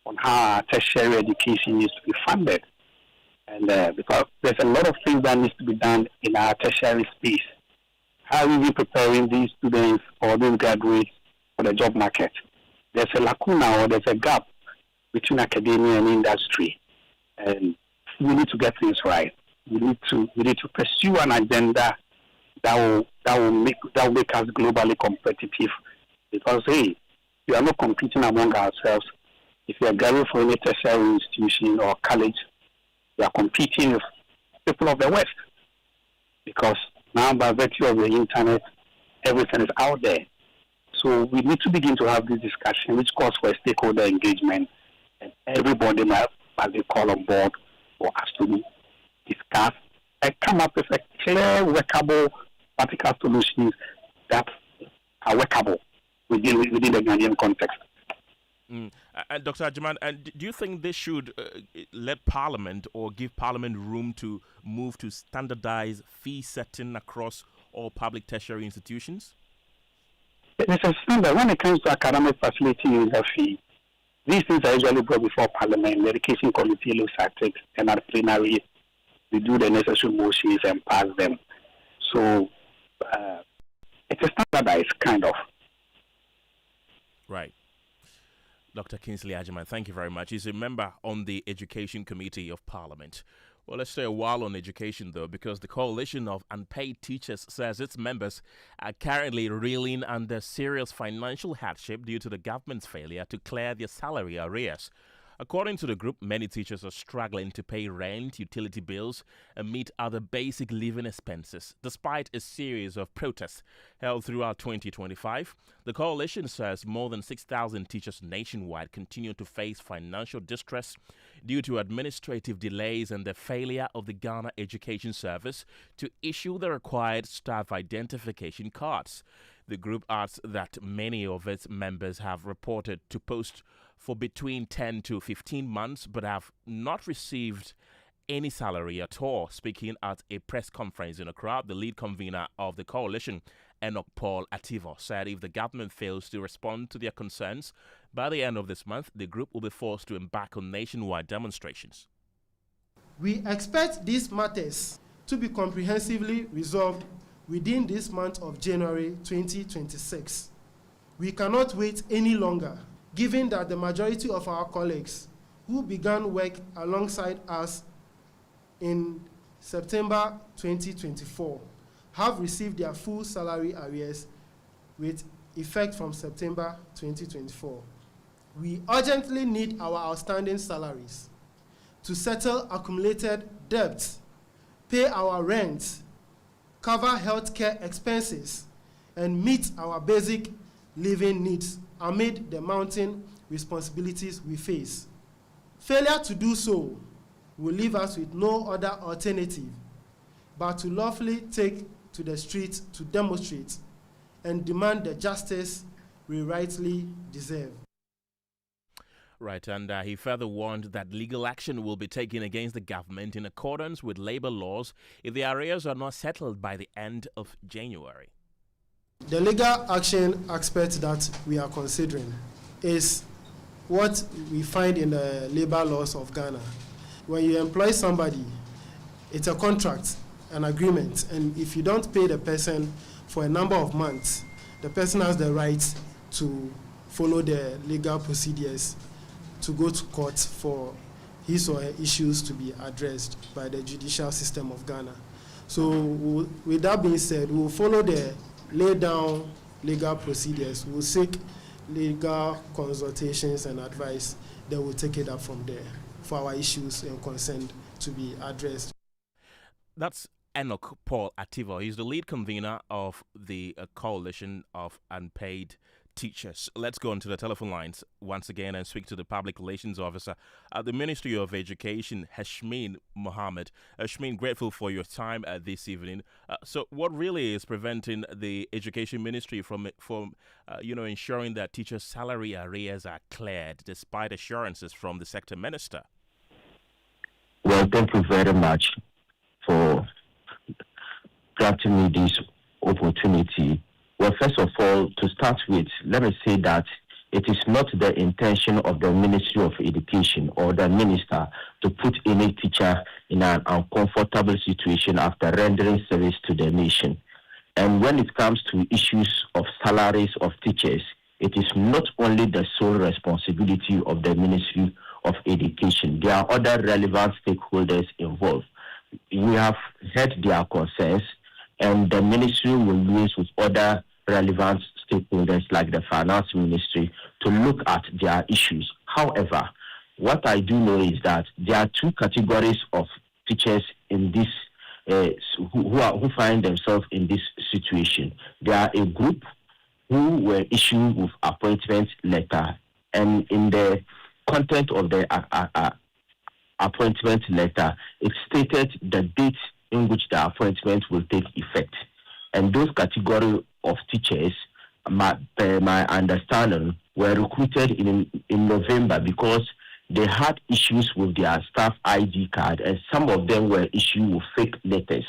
on how our tertiary education needs to be funded, and because there's a lot of things that needs to be done in our tertiary space. How are we preparing these students or these graduates for the job market? There's a lacuna or there's a gap between academia and industry, and we need to get things right. We need to pursue an agenda that will make us globally competitive. Because hey, we are not competing among ourselves. If you are graduating from any tertiary institution or college, we are competing with people of the West. Because now, by virtue of the internet, everything is out there. So we need to begin to have this discussion, which calls for a stakeholder engagement, and everybody must be called on board for us to discuss and come up with a clear, workable, practical solutions that are workable within the Ghanaian context. Dr. Ajiman, do you think this should let Parliament or give Parliament room to move to standardize fee setting across all public tertiary institutions? It's a standard. When it comes to academic facility user fee, these things are usually brought before Parliament. The Education Committee looks at it, and at plenary, we do the necessary motions and pass them. So it's a standardized kind of. Right. Dr. Kingsley Ajiman, thank you very much. He's a member on the Education Committee of Parliament. Well, let's stay a while on education, though, because the Coalition of Unpaid Teachers says its members are currently reeling under serious financial hardship due to the government's failure to clear their salary arrears. According to the group, many teachers are struggling to pay rent, utility bills, and meet other basic living expenses. Despite a series of protests held throughout 2025, the coalition says more than 6,000 teachers nationwide continue to face financial distress due to administrative delays and the failure of the Ghana Education Service to issue the required staff identification cards. The group adds that many of its members have reported to post for between 10 to 15 months but have not received any salary at all. Speaking at a press conference in Accra, the lead convener of the coalition, Enoch Paul Ativo, said if the government fails to respond to their concerns by the end of this month, the group will be forced to embark on nationwide demonstrations. We expect these matters to be comprehensively resolved within this month of January 2026. We cannot wait any longer, given that the majority of our colleagues who began work alongside us in September 2024 have received their full salary arrears with effect from September 2024. We urgently need our outstanding salaries to settle accumulated debts, pay our rent, cover healthcare expenses, and meet our basic living needs amid the mounting responsibilities we face. Failure to do so will leave us with no other alternative but to lawfully take to the streets to demonstrate and demand the justice we rightly deserve. Right, and he further warned that legal action will be taken against the government in accordance with labor laws if the arrears are not settled by the end of January. The legal action aspect that we are considering is what we find in the labor laws of Ghana. When you employ somebody, it's a contract, an agreement, and if you don't pay the person for a number of months, the person has the right to follow the legal procedures to go to court for his or her issues to be addressed by the judicial system of Ghana. So with that being said, we'll follow the laid down legal procedures. We'll seek legal consultations and advice. Then we'll take it up from there for our issues and concern to be addressed. That's Enoch Paul Ativo. He's the lead convener of the Coalition of Unpaid Teachers. Let's go onto the telephone lines once again and speak to the Public Relations Officer at the Ministry of Education, Hashmin Mohammed. Hashmin, grateful for your time this evening. So what really is preventing the Education Ministry from ensuring that teachers' salary arrears are cleared despite assurances from the sector minister? Well, thank you very much for granting me this opportunity. Well, first of all, to start with, let me say that it is not the intention of the Ministry of Education or the minister to put any teacher in an uncomfortable situation after rendering service to the nation. And when it comes to issues of salaries of teachers, it is not only the sole responsibility of the Ministry of Education. There are other relevant stakeholders involved. We have heard their concerns, and the ministry will liaise with other relevant stakeholders like the finance ministry to look at their issues. However, what I do know is that there are two categories of teachers in this who find themselves in this situation. There are a group who were issued with appointment letter, and in the content of the appointment letter, it stated the date in which the appointment will take effect. And those category of teachers, per my understanding, were recruited in November because they had issues with their staff ID card, and some of them were issued with fake letters.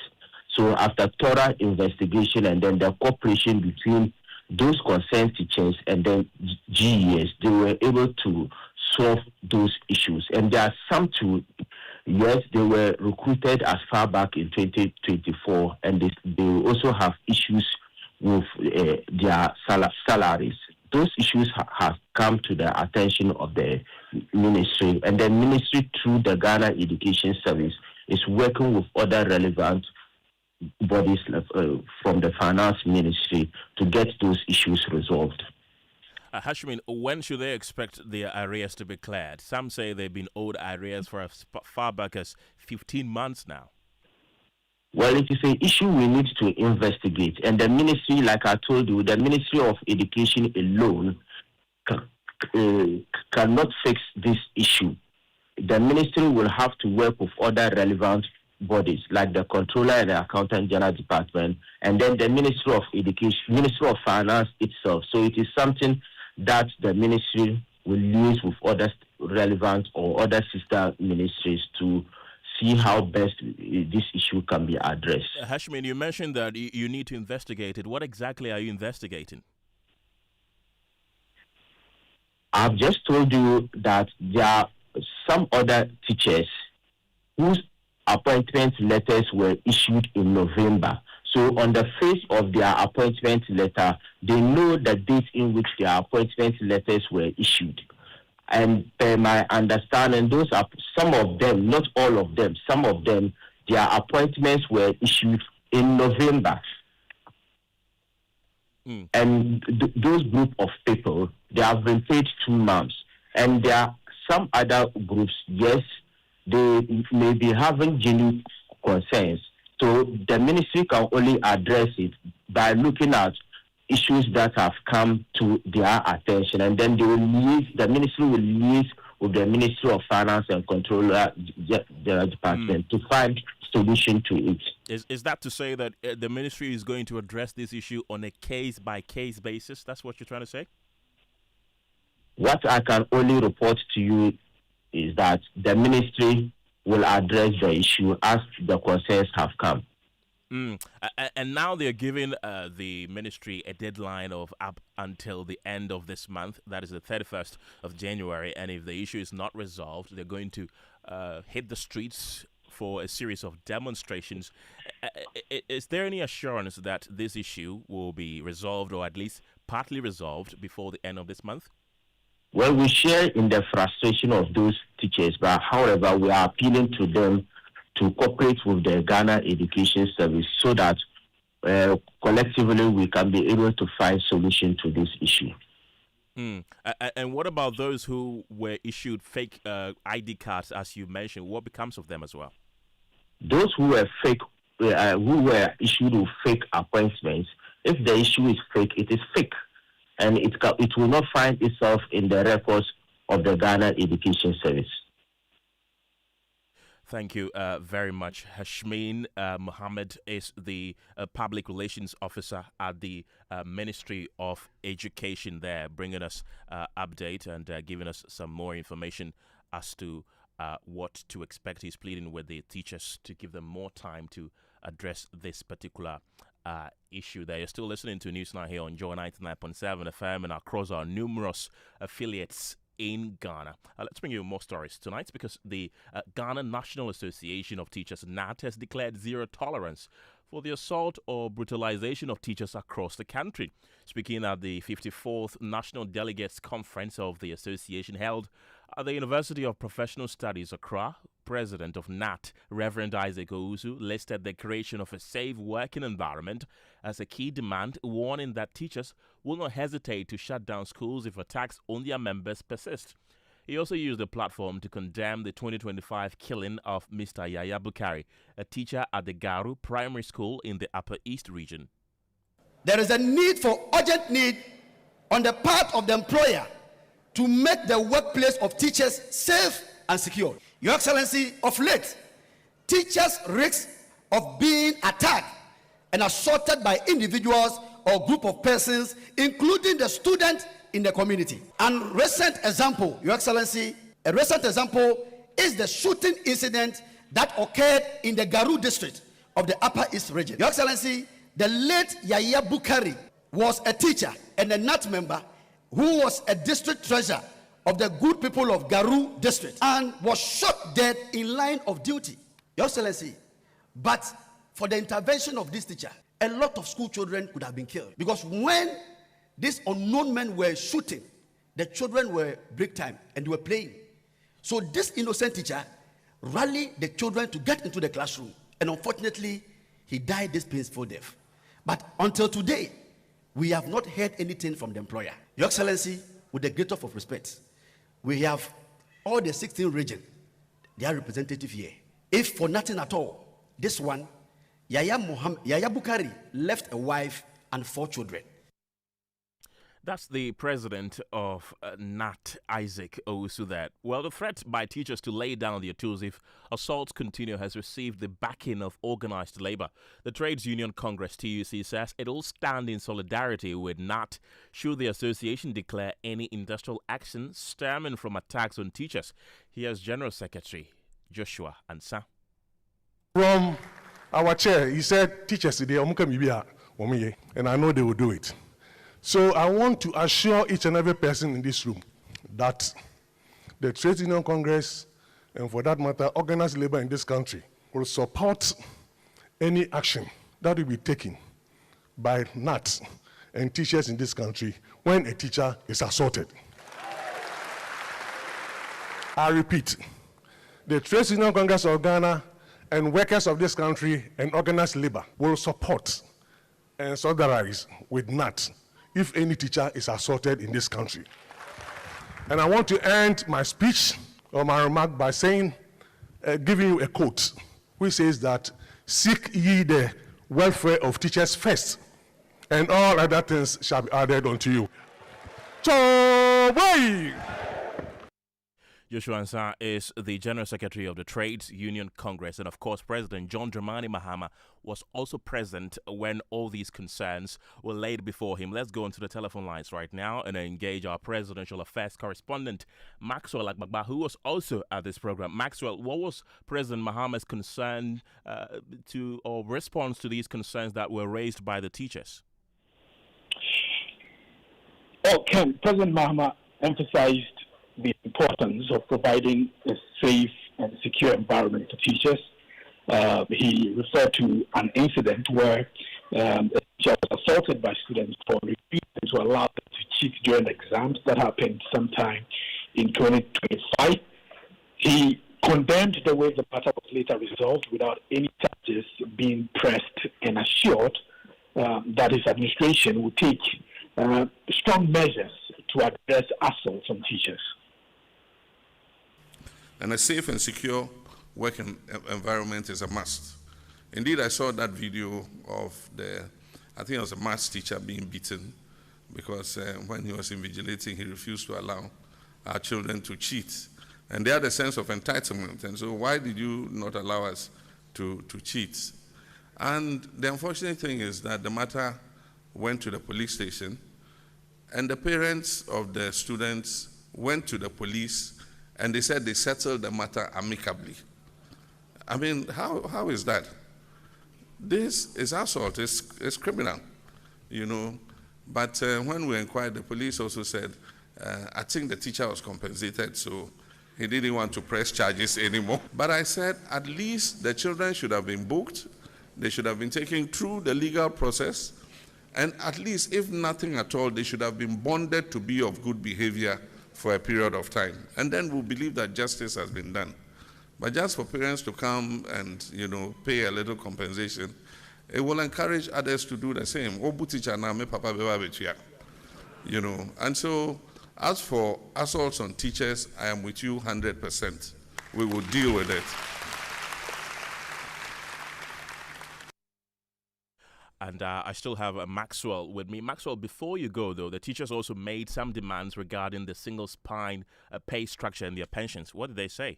So after thorough investigation and then the cooperation between those concerned teachers and then GES, they were able to solve those issues. And there are some too, yes, they were recruited as far back in 2024, and they also have issues with their salaries. Those issues have come to the attention of the ministry, and the ministry, through the Ghana Education Service, is working with other relevant bodies from the finance ministry to get those issues resolved. Hashmin, when should they expect their arrears to be cleared? Some say they've been owed arrears for as far back as 15 months now. Well, it is an issue we need to investigate. And the ministry, like I told you, the Ministry of Education alone cannot fix this issue. The ministry will have to work with other relevant bodies, like the Controller and the Accountant General Department, and then the Ministry of Education, Ministry of Finance itself. So it is something that the ministry will use with other relevant or other sister ministries to see how best this issue can be addressed. Hashmin, you mentioned that you need to investigate it. What exactly are you investigating? I've just told you that there are some other teachers whose appointment letters were issued in November. So on the face of their appointment letter, they know the date in which their appointment letters were issued. And per my understanding, those are some of them, not all of them, some of them, their appointments were issued in November. And those group of people, they have been paid 2 months. And there are some other groups, yes, they may be having genuine concerns. So the ministry can only address it by looking at issues that have come to their attention, and then they will liaise, the ministry will liaise with the Ministry of Finance and Controller General Department to find solution to it. Is that to say that the ministry is going to address this issue on a case-by-case basis? That's what you're trying to say? What I can only report to you is that the ministry will address the issue as the concerns have come. And now they're giving the ministry a deadline of up until the end of this month. That is the 31st of January. And if the issue is not resolved, they're going to hit the streets for a series of demonstrations. Is there any assurance that this issue will be resolved, or at least partly resolved, before the end of this month? Well, we share in the frustration of those teachers, but however, we are appealing to them to cooperate with the Ghana Education Service so that collectively we can be able to find solution to this issue. And what about those who were issued fake ID cards, as you mentioned? What becomes of them as well? Those who were fake, who were issued with fake appointments, if the issue is fake, it is fake. And it will not find itself in the records of the Ghana Education Service. Thank you very much. Hashmin Mohammed is the Public Relations Officer at the Ministry of Education there, bringing us update and giving us some more information as to what to expect. He's pleading with the teachers to give them more time to address this particular issue there. You're still listening to News Now here on Joy 99.7 FM and across our numerous affiliates in Ghana. Let's bring you more stories tonight because the Ghana National Association of Teachers, NAT, has declared zero tolerance for the assault or brutalization of teachers across the country. Speaking at the 54th National Delegates Conference of the association held at the University of Professional Studies, Accra, President of NAT, Reverend Isaac Owusu, listed the creation of a safe working environment as a key demand, warning that teachers will not hesitate to shut down schools if attacks on their members persist. He also used the platform to condemn the 2025 killing of Mr. Yaya Bukari, a teacher at the Garu Primary School in the Upper East region. There is a need for urgent need on the part of the employer to make the workplace of teachers safe and secure. Your Excellency, of late, teachers' risk of being attacked and assaulted by individuals or group of persons, including the student in the community. And recent example, Your Excellency, a recent example is the shooting incident that occurred in the Garu district of the Upper East region. Your Excellency, the late Yaya Bukari was a teacher and a NAT member who was a district treasurer of the good people of Garu district and was shot dead in line of duty. Your Excellency, but for the intervention of this teacher, a lot of school children could have been killed, because when these unknown men were shooting, the children were break time and they were playing. So this innocent teacher rallied the children to get into the classroom, and unfortunately, he died this painful death. But until today, we have not heard anything from the employer. Your Excellency, with the greatest of respect, we have all the 16 regions, their representative here. If for nothing at all, this one, Yaya Bukari left a wife and 4 children. That's the president of NAT, Isaac Owusu. Well, the threat by teachers to lay down their tools if assaults continue has received the backing of organized labor. The Trades Union Congress, TUC, says it will stand in solidarity with NAT should the association declare any industrial action stemming from attacks on teachers. Here's General Secretary Joshua Ansa. From our chair, he said, teachers today, and I know they will do it. So I want to assure each and every person in this room that the Trades Union Congress, and for that matter, organized labor in this country, will support any action that will be taken by NAT and teachers in this country when a teacher is assaulted. I repeat, the Trades Union Congress of Ghana and workers of this country and organized labor will support and solidarize with NAT if any teacher is assaulted in this country. And I want to end my speech or my remark by saying, giving you a quote, which says that, seek ye the welfare of teachers first, and all other things shall be added unto you. Joshua Ansah is the General Secretary of the Trades Union Congress, and of course President John Dramani Mahama was also present when all these concerns were laid before him. Let's go onto the telephone lines right now and engage our presidential affairs correspondent Maxwell Agbagba, who was also at this program. Maxwell, what was President Mahama's concern or response to these concerns that were raised by the teachers? Ken, President Mahama emphasized the importance of providing a safe and secure environment for teachers. He referred to an incident where a teacher was assaulted by students for refusing to allow them to cheat during exams. That happened sometime in 2025. He condemned the way the matter was later resolved without any charges being pressed, and assured that his administration would take strong measures to address assaults on teachers. And a safe and secure working environment is a must. Indeed, I saw that video of I think it was a maths teacher being beaten because when he was invigilating, he refused to allow our children to cheat. And they had a sense of entitlement. And so why did you not allow us to cheat? And the unfortunate thing is that the matter went to the police station, and the parents of the students went to the police, and they said they settled the matter amicably. I mean, how is that? This is assault, it's criminal, you know. But when we inquired, the police also said, I think the teacher was compensated, so he didn't want to press charges anymore. But I said, at least the children should have been booked, they should have been taken through the legal process, and at least, if nothing at all, they should have been bonded to be of good behavior for a period of time. And then we'll believe that justice has been done. But just for parents to come and, you know, pay a little compensation, it will encourage others to do the same. You know, and so as for assaults on teachers, I am with you 100%. We will deal with it. And I still have Maxwell with me. Maxwell, before you go, though, the teachers also made some demands regarding the single spine pay structure and their pensions. What did they say?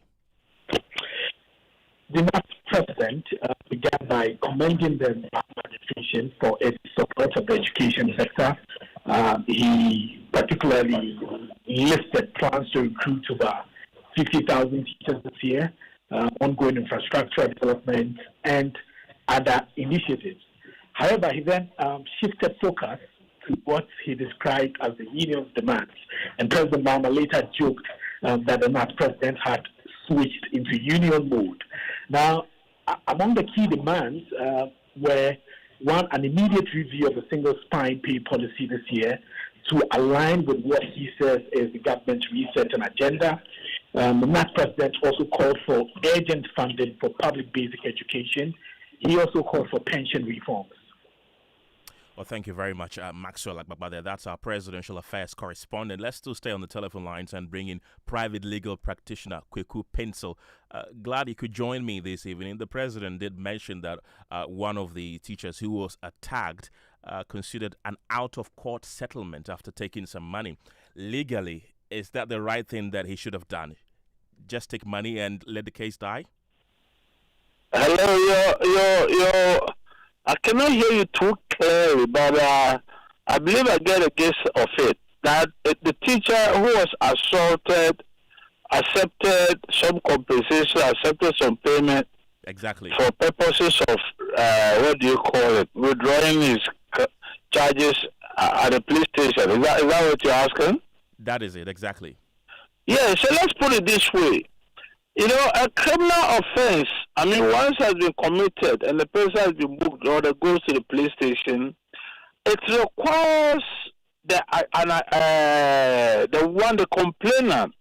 The NAT president began by commending the administration for its support of the education sector. He particularly listed plans to recruit over 50,000 teachers this year, ongoing infrastructure development, and other initiatives. However, he then shifted focus to what he described as the union's demands. And President Mahama later joked that the NAT president had switched into union mode. Now, among the key demands were, one, an immediate review of the single spine pay policy this year to align with what he says is the government's reset and agenda. The NAT president also called for urgent funding for public basic education. He also called for pension reforms. Well, thank you very much, Maxwell Agbabade. That's our presidential affairs correspondent. Let's still stay on the telephone lines and bring in private legal practitioner Kweku Pencil. Glad you could join me this evening. The president did mention that one of the teachers who was tagged considered an out-of-court settlement after taking some money. Legally, is that the right thing that he should have done? Just take money and let the case die? Hello, I cannot hear you too clearly, but I believe I get a guess of it. That the teacher who was assaulted accepted some compensation, accepted some payment. Exactly. For purposes of, what do you call it, withdrawing his charges at the police station. Is that what you're asking? That is it, exactly. Yeah, so let's put it this way. You know, a criminal offense, once has been committed and the person has been booked or that goes to the police station, it requires the complainant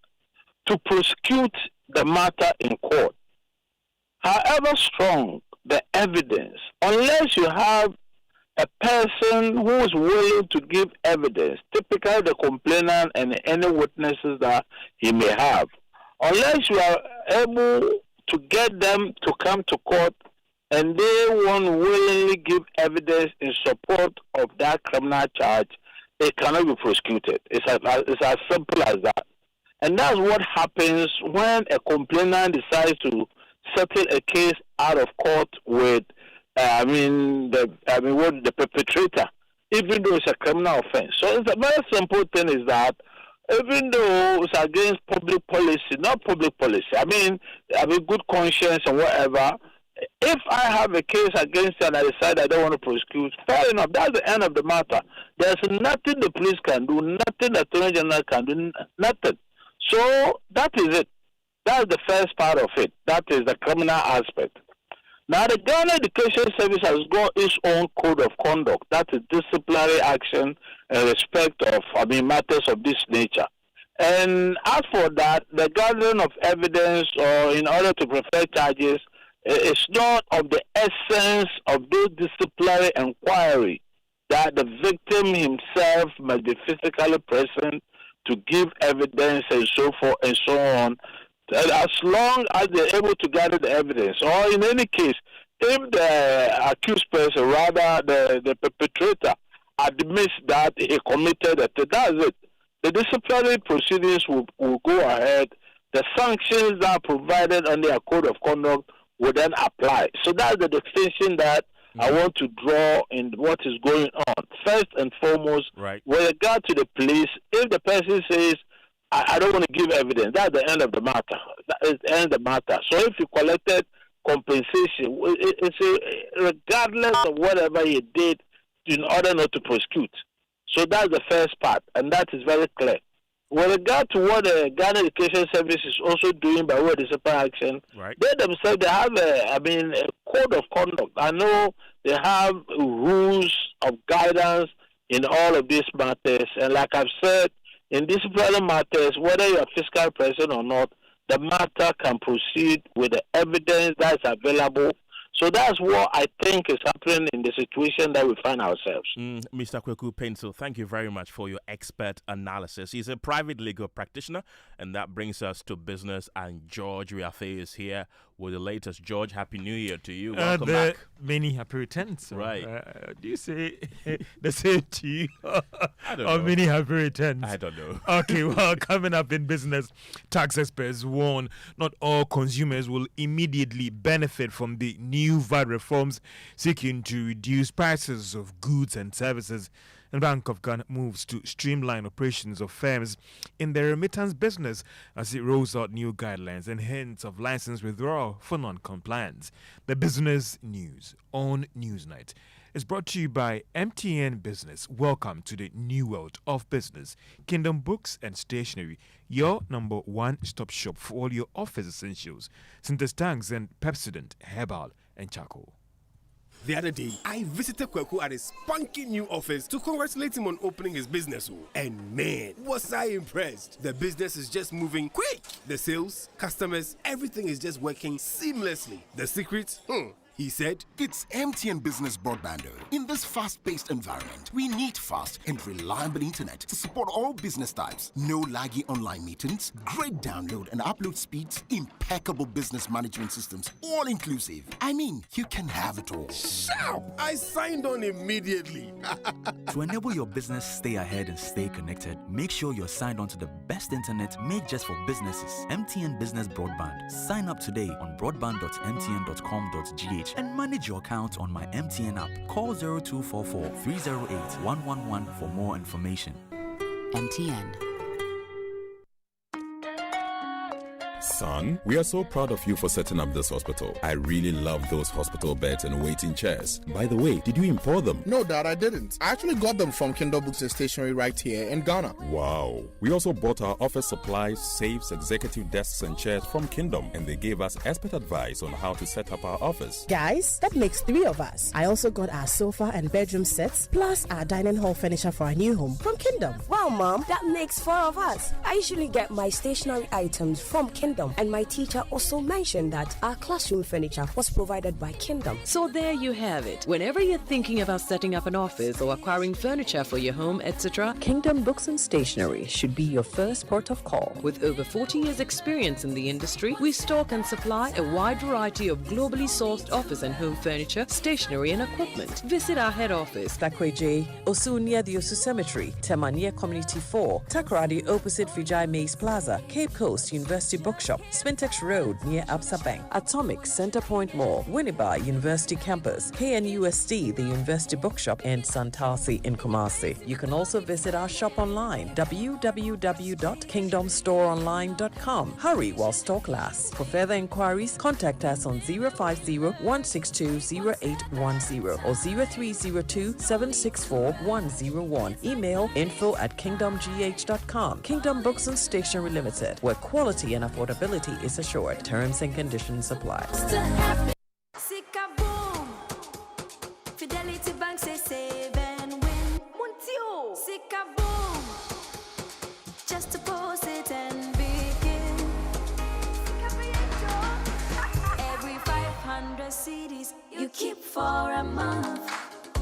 to prosecute the matter in court. However strong the evidence, unless you have a person who is willing to give evidence, typically the complainant and any witnesses that he may have, unless you are able to get them to come to court and they won't willingly give evidence in support of that criminal charge, it cannot be prosecuted. It's as simple as that. And that's what happens when a complainant decides to settle a case out of court with the perpetrator, even though it's a criminal offense. So it's a very simple thing is that even though it's against public policy, not public policy, good conscience and whatever, if I have a case against you and I decide I don't want to prosecute, fair enough, that's the end of the matter. There's nothing the police can do, nothing the Attorney General can do, nothing. So that is it. That's the first part of it. That is the criminal aspect. Now, the Ghana Education Service has got its own code of conduct. That is disciplinary action in respect of, matters of this nature. And as for that, the gathering of evidence or in order to prefer charges is not of the essence of those disciplinary inquiry that the victim himself must be physically present to give evidence and so forth and so on. As long as they're able to gather the evidence, or in any case, if the accused person, rather the perpetrator, admits that he committed it, that's it. The disciplinary proceedings will go ahead. The sanctions that are provided under a code of conduct will then apply. So that's the distinction that I want to draw in what is going on. First and foremost, with regard to the police, if the person says, I don't want to give evidence, that's the end of the matter. That is the end of the matter. So if you collected compensation, regardless of whatever you did in order not to prosecute. So that's the first part, and that is very clear. With regard to what the Ghana Education Service is also doing by way of disciplinary action, they themselves, they have a code of conduct. I know they have rules of guidance in all of these matters, and like I've said, in disciplinary matters, whether you are fiscal person or not, the matter can proceed with the evidence that's available. So that's what I think is happening in the situation that we find ourselves. Mr. Kweku Pencil, thank you very much for your expert analysis. He's a private legal practitioner, and that brings us to business. And George Riafe is here with the latest. George, Happy New Year to you. Welcome back. Many happy returns. Right. Do you say the same to you? or many happy returns? I don't know. Okay, well, coming up in business, tax experts warn not all consumers will immediately benefit from the new VAT reforms seeking to reduce prices of goods and services. And Bank of Ghana moves to streamline operations of firms in the remittance business as it rolls out new guidelines and hints of license withdrawal for non-compliance. The business news on Newsnight is brought to you by MTN Business. Welcome to the new world of business. Kingdom Books and Stationery, your number one stop shop for all your office essentials. Synthesis tanks and Pepsodent, Herbal and Charcoal. The other day, I visited Kweku at his spunky new office to congratulate him on opening his business. And man, was I impressed. The business is just moving quick. The sales, customers, everything is just working seamlessly. The secret? He said, it's MTN Business Broadband. In this fast-paced environment, we need fast and reliable internet to support all business types. No laggy online meetings, great download and upload speeds, impeccable business management systems, all inclusive. I mean, you can have it all. Shout! I signed on immediately. To enable your business stay ahead and stay connected, make sure you're signed on to the best internet made just for businesses. MTN Business Broadband. Sign up today on broadband.mtn.com.gh and manage your account on my MTN app. Call 0244 308 111 for more information. MTN. Son, we are so proud of you for setting up this hospital. I really love those hospital beds and waiting chairs. By the way, did you import them? No, Dad, I didn't. I actually got them from Kingdom Books and Stationery right here in Ghana. Wow. We also bought our office supplies, safes, executive desks and chairs from Kingdom, and they gave us expert advice on how to set up our office. Guys, that makes 3 of us. I also got our sofa and bedroom sets, plus our dining hall furniture for our new home from Kingdom. Wow, Mom, that makes 4 of us. I usually get my stationery items from Kingdom. And my teacher also mentioned that our classroom furniture was provided by Kingdom. So there you have it. Whenever you're thinking about setting up an office or acquiring furniture for your home, etc., Kingdom Books and Stationery should be your first port of call. With over 40 years experience in the industry, we stock and supply a wide variety of globally sourced office and home furniture, stationery and equipment. Visit our head office, Takweje, Osu near the Osu Cemetery, Temania Community 4, Takoradi opposite Vijay Mays Plaza, Cape Coast University Bookshop, Spintex Road near Absa Bank, Atomic Centerpoint Mall, Winneba University Campus, KNUST, the University Bookshop, and Santasi in Kumasi. You can also visit our shop online, www.kingdomstoreonline.com. Hurry while stock lasts. For further inquiries, contact us on 050-162-0810 or 0302-764-101. Email info@kingdomgh.com. Kingdom Books and Stationery Limited, where quality and affordability is assured. Terms and conditions apply. Fidelity Bank say save and win. Muntio. Sika boom. Just deposit and begin. Every 500 CDs you keep for a month,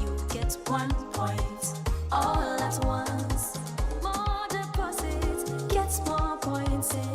you get 1 point all at once. More deposits gets more points in.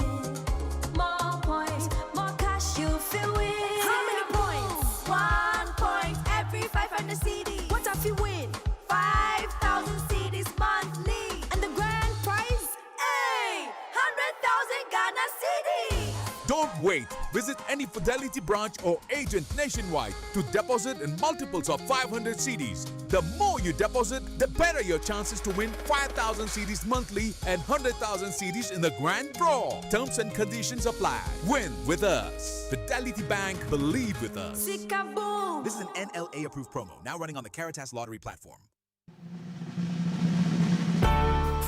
More points, more cash you feel win. How many points? 1 point every 500 CDs. What if you win? 5,000 CDs monthly. And the grand prize? Hey! 100,000 Ghana CDs. Don't wait. Visit any Fidelity branch or agent nationwide to deposit in multiples of 500 CDs. The more you deposit, the better your chances to win 5,000 CDs monthly and 100,000 CDs in the grand draw. Terms and conditions apply. Win with us. Fidelity Bank, believe with us. Sika-boom. This is an NLA approved promo, now running on the Caritas Lottery platform.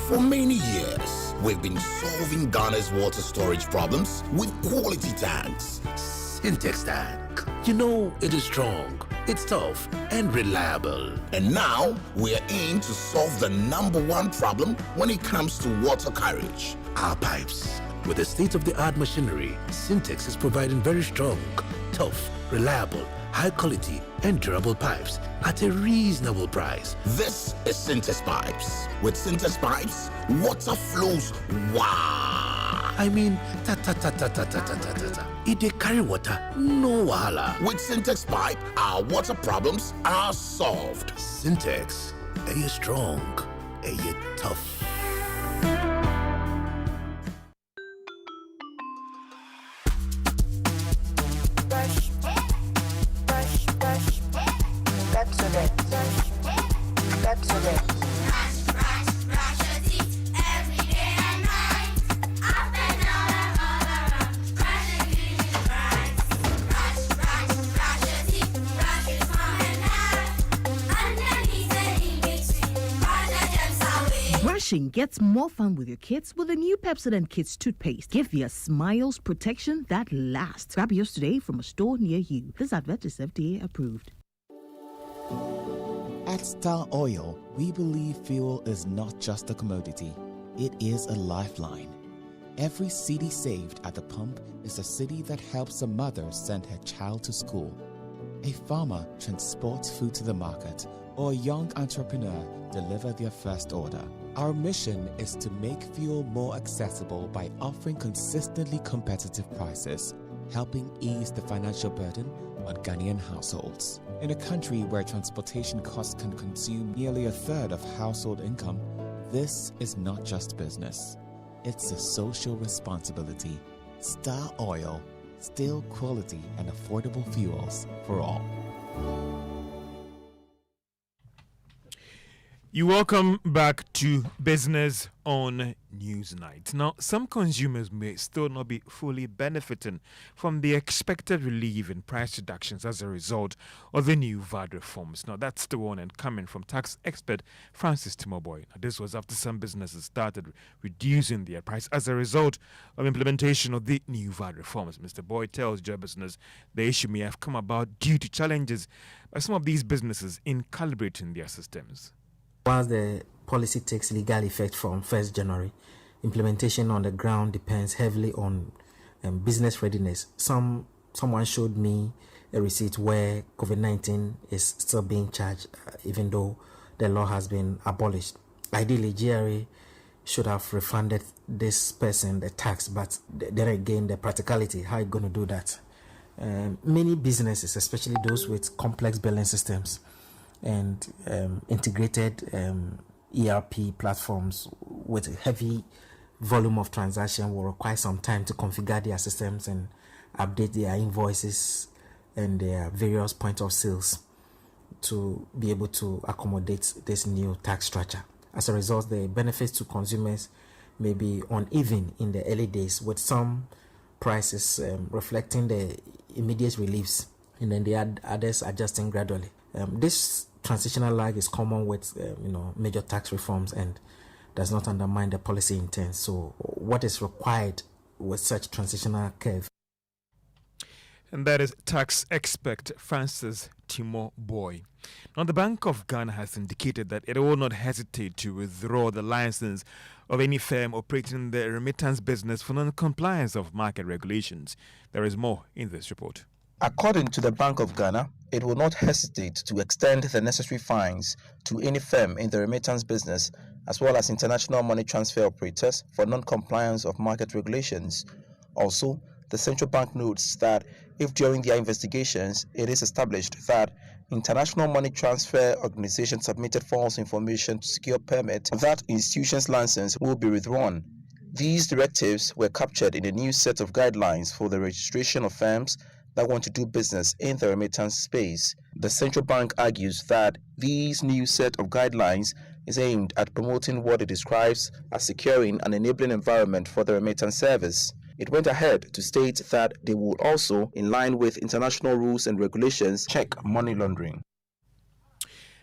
For many years, we've been solving Ghana's water storage problems with quality tanks. Syntex tank. You know, it is strong, it's tough, and reliable. And now, we're aimed to solve the #1 problem when it comes to water carriage: our pipes. With the state-of-the-art machinery, Syntex is providing very strong, tough, reliable, high quality, and durable pipes at a reasonable price. This is Syntex Pipes. With Syntex Pipes, water flows wow. I mean, ta-ta-ta-ta-ta-ta-ta-ta-ta. If they carry water, no wahala. With Syntex Pipe, our water problems are solved. Syntex, are you strong? Are you Brushing gets more fun with your kids with the new Pepsodent Kids toothpaste. Give your smiles protection that lasts. Grab yours today from a store near you. This advert is FDA approved. At Star Oil, we believe fuel is not just a commodity, it is a lifeline. Every cedi saved at the pump is a cedi that helps a mother send her child to school. A farmer transports food to the market, or a young entrepreneur deliver their first order. Our mission is to make fuel more accessible by offering consistently competitive prices, helping ease the financial burden on Ghanaian households. In a country where transportation costs can consume nearly a third of household income, this is not just business. It's a social responsibility. Star Oil, still quality and affordable fuels for all. You welcome back to Business on Newsnight. Now, some consumers may still not be fully benefiting from the expected relief in price reductions as a result of the new VAT reforms. Now, that's the one and coming from tax expert Francis Timoboy. Now, this was after some businesses started reducing their price as a result of implementation of the new VAT reforms. Mr. Boy tells Joy Business the issue may have come about due to challenges by some of these businesses in calibrating their systems. Once the policy takes legal effect from 1st January, implementation on the ground depends heavily on business readiness. Someone showed me a receipt where COVID-19 is still being charged, even though the law has been abolished. Ideally, GRA should have refunded this person the tax, but then again, the practicality, how are you going to do that? Many businesses, especially those with complex billing systems, and integrated ERP platforms with a heavy volume of transaction will require some time to configure their systems and update their invoices and their various point of sales to be able to accommodate this new tax structure. As a result, the benefits to consumers may be uneven in the early days, with some prices reflecting the immediate reliefs and then the others adjusting gradually. This transitional lag is common with major tax reforms and does not undermine the policy intent. So what is required with such transitional curve? And that is tax expert Francis Timoboy. Now, the Bank of Ghana has indicated that it will not hesitate to withdraw the license of any firm operating the remittance business for non-compliance of market regulations. There is more in this report. According to the Bank of Ghana, it will not hesitate to extend the necessary fines to any firm in the remittance business, as well as international money transfer operators for non-compliance of market regulations. Also, the central bank notes that if during their investigations it is established that international money transfer organizations submitted false information to secure permit, that institution's license will be withdrawn. These directives were captured in a new set of guidelines for the registration of firms that want to do business in the remittance space. The central bank argues that these new set of guidelines is aimed at promoting what it describes as securing an enabling environment for the remittance service. It went ahead to state that they will also, in line with international rules and regulations, check money laundering.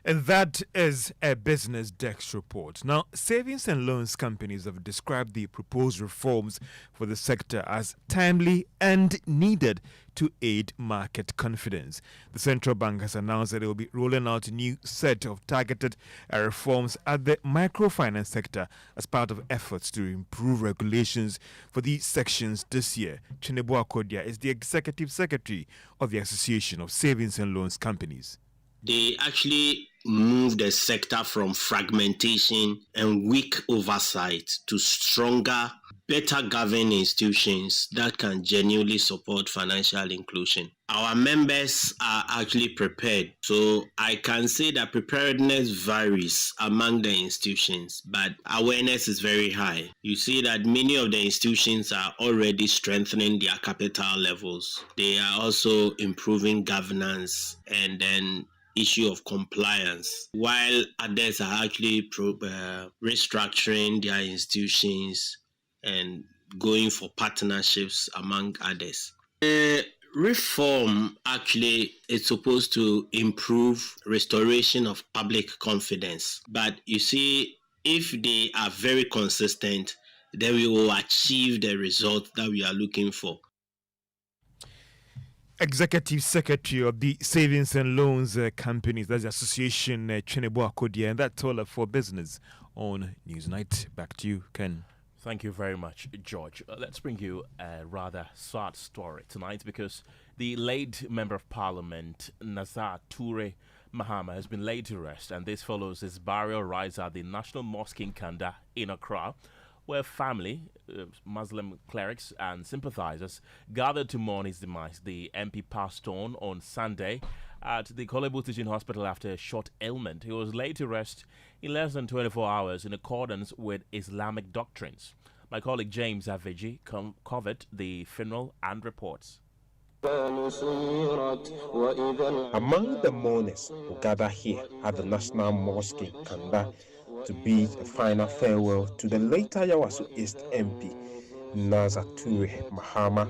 And that is a Business Desk report. Now, savings and loans companies have described the proposed reforms for the sector as timely and needed to aid market confidence. The central bank has announced that it will be rolling out a new set of targeted reforms at the microfinance sector as part of efforts to improve regulations for these sections this year. Chinebo Akodia is the executive secretary of the Association of Savings and Loans Companies. They actually move the sector from fragmentation and weak oversight to stronger, better governed institutions that can genuinely support financial inclusion. Our members are actually prepared. So I can say that preparedness varies among the institutions, but awareness is very high. You see that many of the institutions are already strengthening their capital levels. They are also improving governance and then issue of compliance, while others are actually restructuring their institutions and going for partnerships among others. The reform actually is supposed to improve restoration of public confidence, but you see, if they are very consistent, then we will achieve the result that we are looking for. Executive Secretary of the Savings and Loans Companies, that's the Association, Chenebo Akodia, and that's all for business on Newsnight. Back to you, Ken. Thank you very much, George. Let's bring you a rather sad story tonight because the late Member of Parliament, Nazar Toure Mahama, has been laid to rest, and this follows his burial rites at the National Mosque in Kanda in Accra, where family, Muslim clerics and sympathizers gathered to mourn his demise. The MP passed on Sunday at the Kolebu Teaching Hospital after a short ailment. He was laid to rest in less than 24 hours in accordance with Islamic doctrines. My colleague James Aveji covered the funeral and reports. Among the mourners who gather here at the National Mosque in Kanda to bid a final farewell to the late Ayawaso East MP, Nazar Toure Mahama,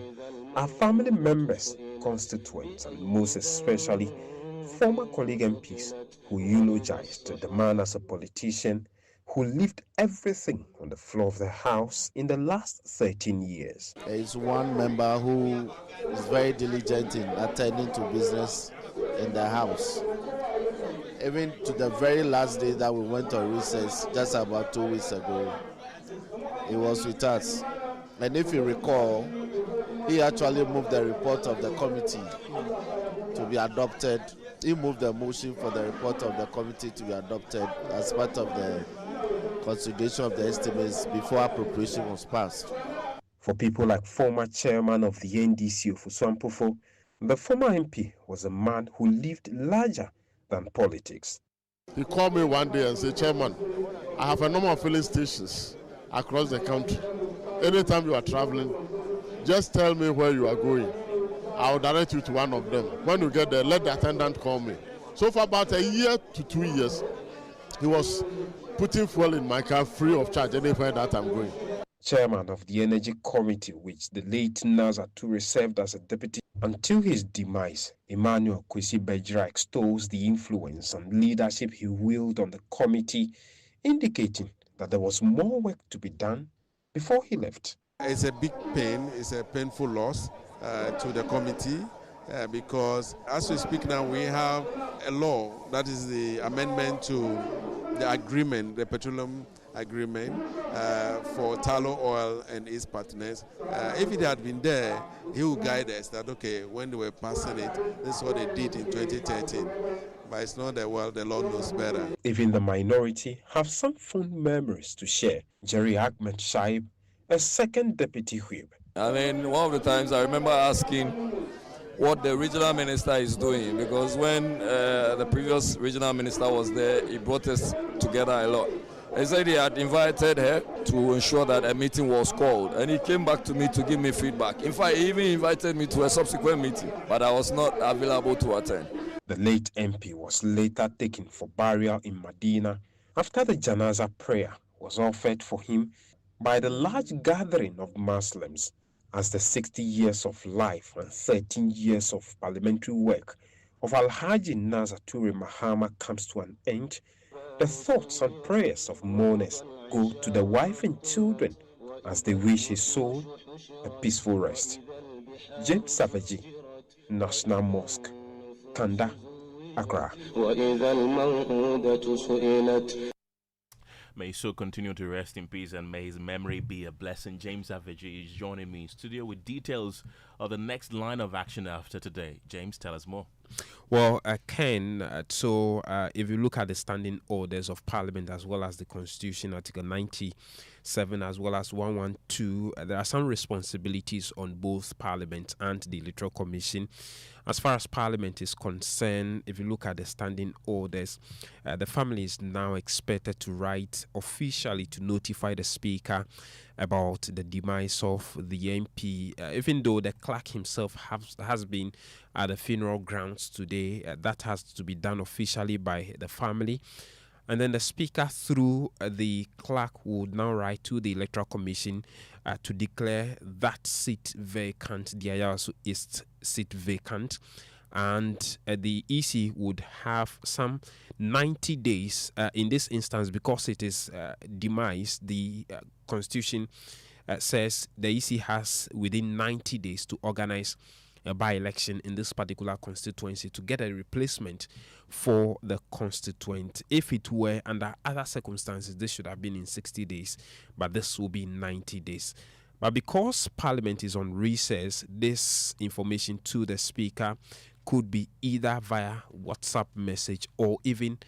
are family members, constituents, and most especially former colleague MPs who eulogized the man as a politician who left everything on the floor of the House in the last 13 years. There is one member who is very diligent in attending to business in the House. Even to the very last day that we went on recess, just about 2 weeks ago, he was with us. And if you recall, he actually moved the report of the committee to be adopted. He moved the motion for the report of the committee to be adopted as part of the consideration of the estimates before appropriation was passed. For people like former chairman of the NDC, Ofusampofo, the former MP was a man who lived larger than politics. He called me one day and said, Chairman, I have a number of filling stations across the country. Anytime you are traveling, just tell me where you are going. I'll direct you to one of them. When you get there, let the attendant call me. So for about a year to 2 years, he was putting fuel in my car free of charge anywhere that I'm going. Chairman of the Energy Committee, which the late Nazar Toure served as a deputy until his demise, Emmanuel Kwesi Bejira extols the influence and leadership he wielded on the committee, indicating that there was more work to be done before he left. It's a big pain, it's a painful loss to the committee because as we speak now, we have a law that is the amendment to the agreement, the petroleum agreement for tallow oil and its partners. If it had been there, he would guide us that, okay, when they were passing it, this is what they did in 2013. But it's not that, well, the law knows better. Even the minority have some fond memories to share. Jerry Ahmed Shaib, a second deputy whip. I mean, one of the times I remember asking what the regional minister is doing, because when the previous regional minister was there, he brought us together a lot. He said he had invited her to ensure that a meeting was called, and he came back to me to give me feedback. In fact, he even invited me to a subsequent meeting, but I was not available to attend. The late MP was later taken for burial in Medina after the janaza prayer was offered for him by the large gathering of Muslims. As the 60 years of life and 13 years of parliamentary work of Alhaji Nazar Toure Mahama comes to an end, the thoughts and prayers of mourners go to the wife and children as they wish his soul a peaceful rest. James Savaji, National Mosque, Kanda, Accra. May so continue to rest in peace and may his memory be a blessing. James Aveji is joining me in studio with details of the next line of action after today. James, tell us more. Well, Ken, if you look at the standing orders of Parliament as well as the Constitution, Article 97 as well as 112, there are some responsibilities on both Parliament and the Electoral Commission. As far as Parliament is concerned, if you look at the standing orders, the family is now expected to write officially to notify the Speaker about the demise of the MP, even though the clerk himself has been at the funeral grounds today. That has to be done officially by the family. And then the Speaker, through the clerk, would now write to the Electoral Commission to declare that seat vacant, the Ayawaso East seat vacant. and the EC would have some 90 days in this instance because it is demise. The Constitution says the EC has within 90 days to organize a by-election in this particular constituency to get a replacement for the constituent. If it were under other circumstances, this should have been in 60 days, but this will be 90 days. But because Parliament is on recess, this information to the Speaker could be either via WhatsApp message or even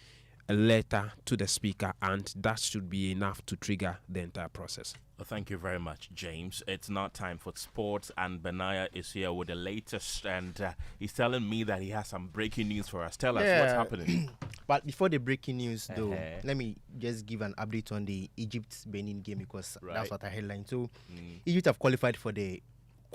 a letter to the Speaker, and that should be enough to trigger the entire process. Well, thank you very much, James. It's now time for sports, and Benaya is here with the latest, and he's telling me that he has some breaking news for us. Tell us what's happening. But before the breaking news, though, let me just give an update on the Egypt-Benin game because that's what I headline. So, Egypt have qualified for the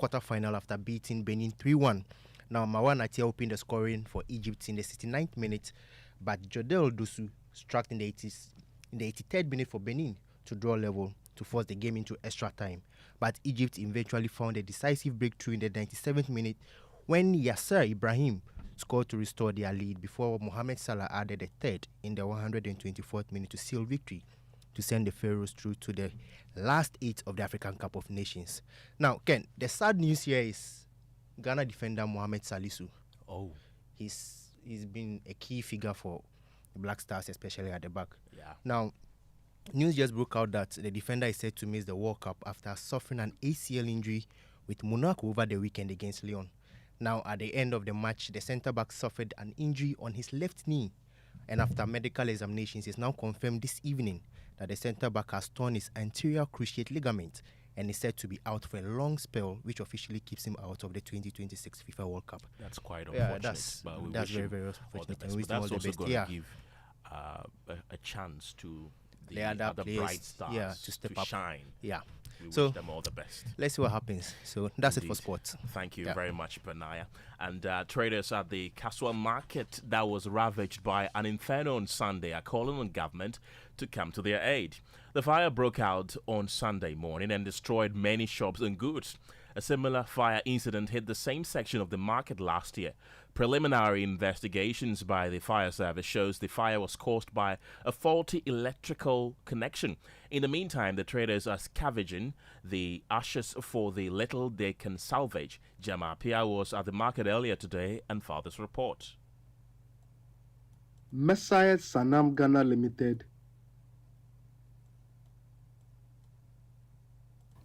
quarterfinal after beating Benin 3-1. Now, Marwan Atia opened the scoring for Egypt in the 69th minute, but Jodel Dusu struck in the 83rd minute for Benin to draw level to force the game into extra time. But Egypt eventually found a decisive breakthrough in the 97th minute when Yasser Ibrahim scored to restore their lead before Mohamed Salah added a third in the 124th minute to seal victory to send the Pharaohs through to the last 8 of the African Cup of Nations. Now, Ken, the sad news here is Ghana defender Mohamed Salisu. Oh. He's been a key figure for the Black Stars, especially at the back. Yeah. Now, news just broke out that the defender is set to miss the World Cup after suffering an ACL injury with Monaco over the weekend against Lyon. Now, at the end of the match, the centre-back suffered an injury on his left knee. And after medical examinations, it's now confirmed this evening that the centre-back has torn his anterior cruciate ligament and is said to be out for a long spell, which officially keeps him out of the 2026 FIFA World Cup. That's quite unfortunate. That's very, very unfortunate. But that's also going to give a chance to the other bright stars to step to up. shine. Yeah. We wish them all the best. Let's see what happens. So that's Indeed. it for sports. Thank you very much, Benaya. And traders at the Kasoa market that was ravaged by an inferno on Sunday are calling on government to come to their aid. The fire broke out on Sunday morning and destroyed many shops and goods. A similar fire incident hit the same section of the market last year. Preliminary investigations by the fire service shows the fire was caused by a faulty electrical connection. In the meantime, the traders are scavenging the ashes for the little they can salvage. Jama Pia was at the market earlier today and filed this report. Messiah Sanam Ghana Limited.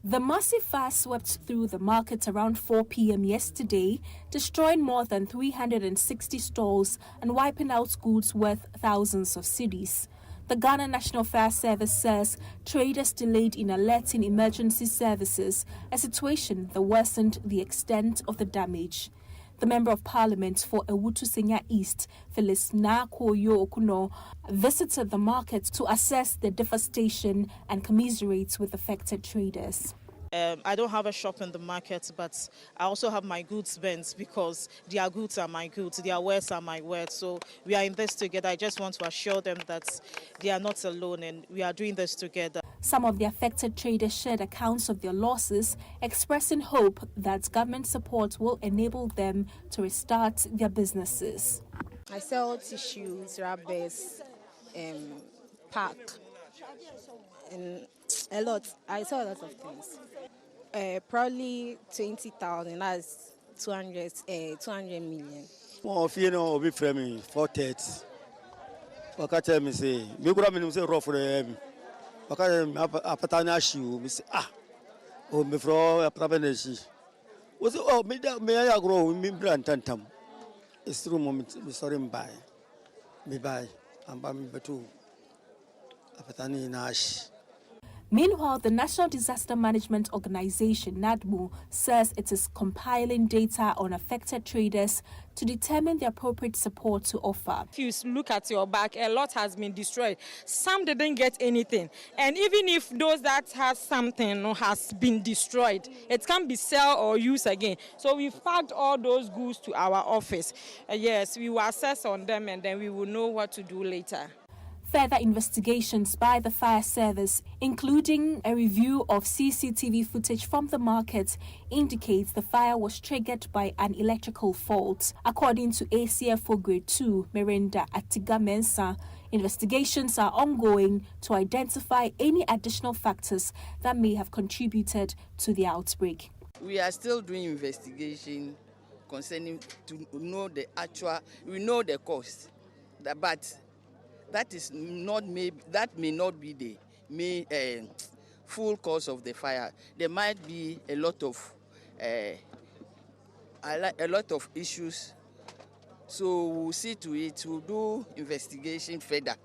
The massive fire swept through the market around 4 p.m. yesterday, destroying more than 360 stalls and wiping out goods worth thousands of cedis. The Ghana National Fire Service says traders delayed in alerting emergency services, a situation that worsened the extent of the damage. The Member of Parliament for Ewutu Senya East, Phyllis Kojo Okuno, visited the market to assess the devastation and commiserate with affected traders. I don't have a shop in the market, but I also have my goods bent because their goods are my goods, their wares are my wares. So we are in this together. I just want to assure them that they are not alone and we are doing this together. Some of the affected traders shared accounts of their losses, expressing hope that government support will enable them to restart their businesses. I sell tissues, rubbers, pack, and a lot. I sell a lot of things. Probably 20,000. That's 200 million. Well, if you know, be framing 430. What I tell me say, me go me say rough for him. What I apatana shoe, me say oh me fro apabeneshi. Was oh me I grow me brand tantam. It's true moment me sorry buy. Me buy and buy me betu. Apatani nash. Meanwhile, the National Disaster Management Organization, NADMO, says it is compiling data on affected traders to determine the appropriate support to offer. If you look at your back, a lot has been destroyed. Some didn't get anything. And even if those that has something has been destroyed, it can be sell or use again. So we've packed all those goods to our office. Yes, we will assess on them and then we will know what to do later. Further investigations by the fire service, including a review of CCTV footage from the market, indicates the fire was triggered by an electrical fault. According to ACFO Grade 2, Miranda Atiga Mensa, investigations are ongoing to identify any additional factors that may have contributed to the outbreak. We are still doing investigation concerning to know the actual, we know the cause, but that is not that may not be the main full cause of the fire. There might be a lot of issues. So we'll see to it. We'll do investigation further.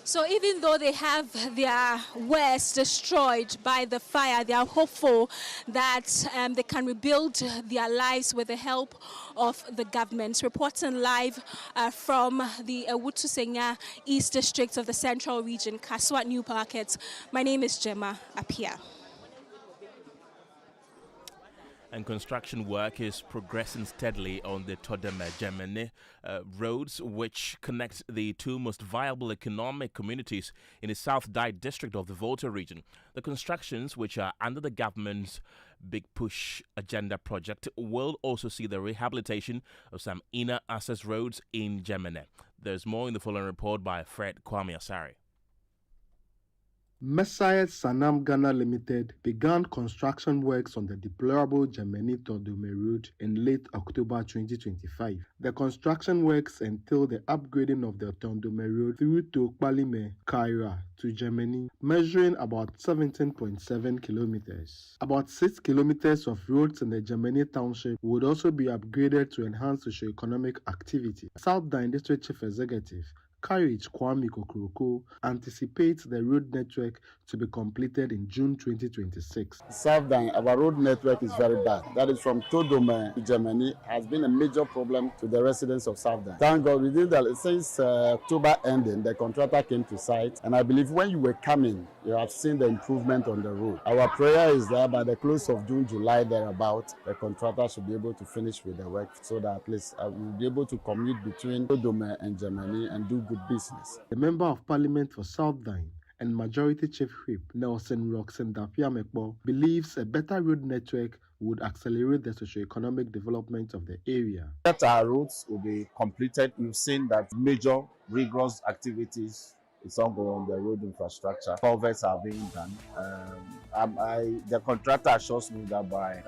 So even though they have their wares destroyed by the fire, they are hopeful that they can rebuild their lives with the help of the government. Reporting live from the Ewutu-Senya East District of the Central Region, Kasoa New Market. My name is Gemma Apia. And construction work is progressing steadily on the Todeme-Gemene roads, which connect the two most viable economic communities in the South Dai district of the Volta region. The constructions, which are under the government's Big Push Agenda project, will also see the rehabilitation of some inner access roads in Gemene. There's more in the following report by Fred Kwame Asari. Messiah Sanam Ghana Limited began construction works on the deplorable Gemeni-Todome Road in late October 2025. The construction works entail the upgrading of the Todome Road through to Kpalime, Kaira to Gemeni, measuring about 17.7 kilometers. About 6 kilometers of roads in the Gemeni township would also be upgraded to enhance socio-economic activity. South Dai District Chief Executive Courage Kwame Kokroko anticipates the road network to be completed in June 2026. South Dai, our road network is very bad. That is from Todome to Gemeni has been a major problem to the residents of South Dai. Thank God we did that. Since October ending, the contractor came to site, and I believe when you were coming, you have seen the improvement on the road. Our prayer is that by the close of June, July, thereabout, the contractor should be able to finish with the work so that at least we'll be able to commute between Todome and Gemeni and do good business. The Member of Parliament for South Dai and Majority Chief Whip Nelson Roxen Dapia-Mekpo believes a better road network would accelerate the socio-economic development of the area. That our roads will be completed. We've seen that major rigorous activities is ongoing on the road infrastructure. Culverts are being done. The contractor assures me that by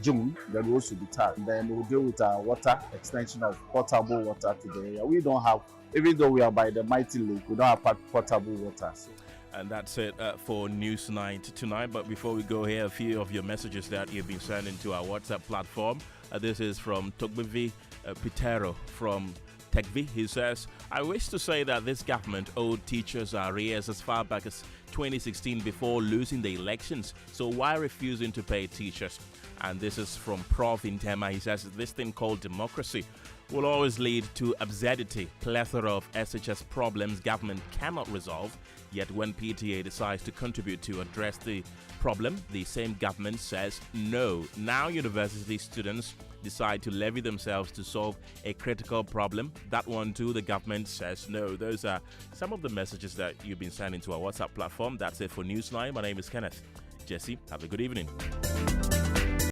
June, the roads should be tarred. Then we'll deal with our water, extension of potable water to the area. We don't have, even though we are by the mighty lake, we don't have potable water. So. And that's it for News Night tonight. But before we go here, a few of your messages that you've been sending to our WhatsApp platform. This is from Togbevi Pitero from Tekvi. He says, I wish to say that this government owed teachers arrears as far back as 2016 before losing the elections. So why refusing to pay teachers? And this is from Prof. Intema. He says, this thing called democracy will always lead to absurdity, plethora of SHS problems government cannot resolve. Yet when PTA decides to contribute to address the problem, the same government says no. Now university students decide to levy themselves to solve a critical problem. That one too, the government says no. Those are some of the messages that you've been sending to our WhatsApp platform. That's it for Newsline. My name is Kenneth. Gyasi, have a good evening.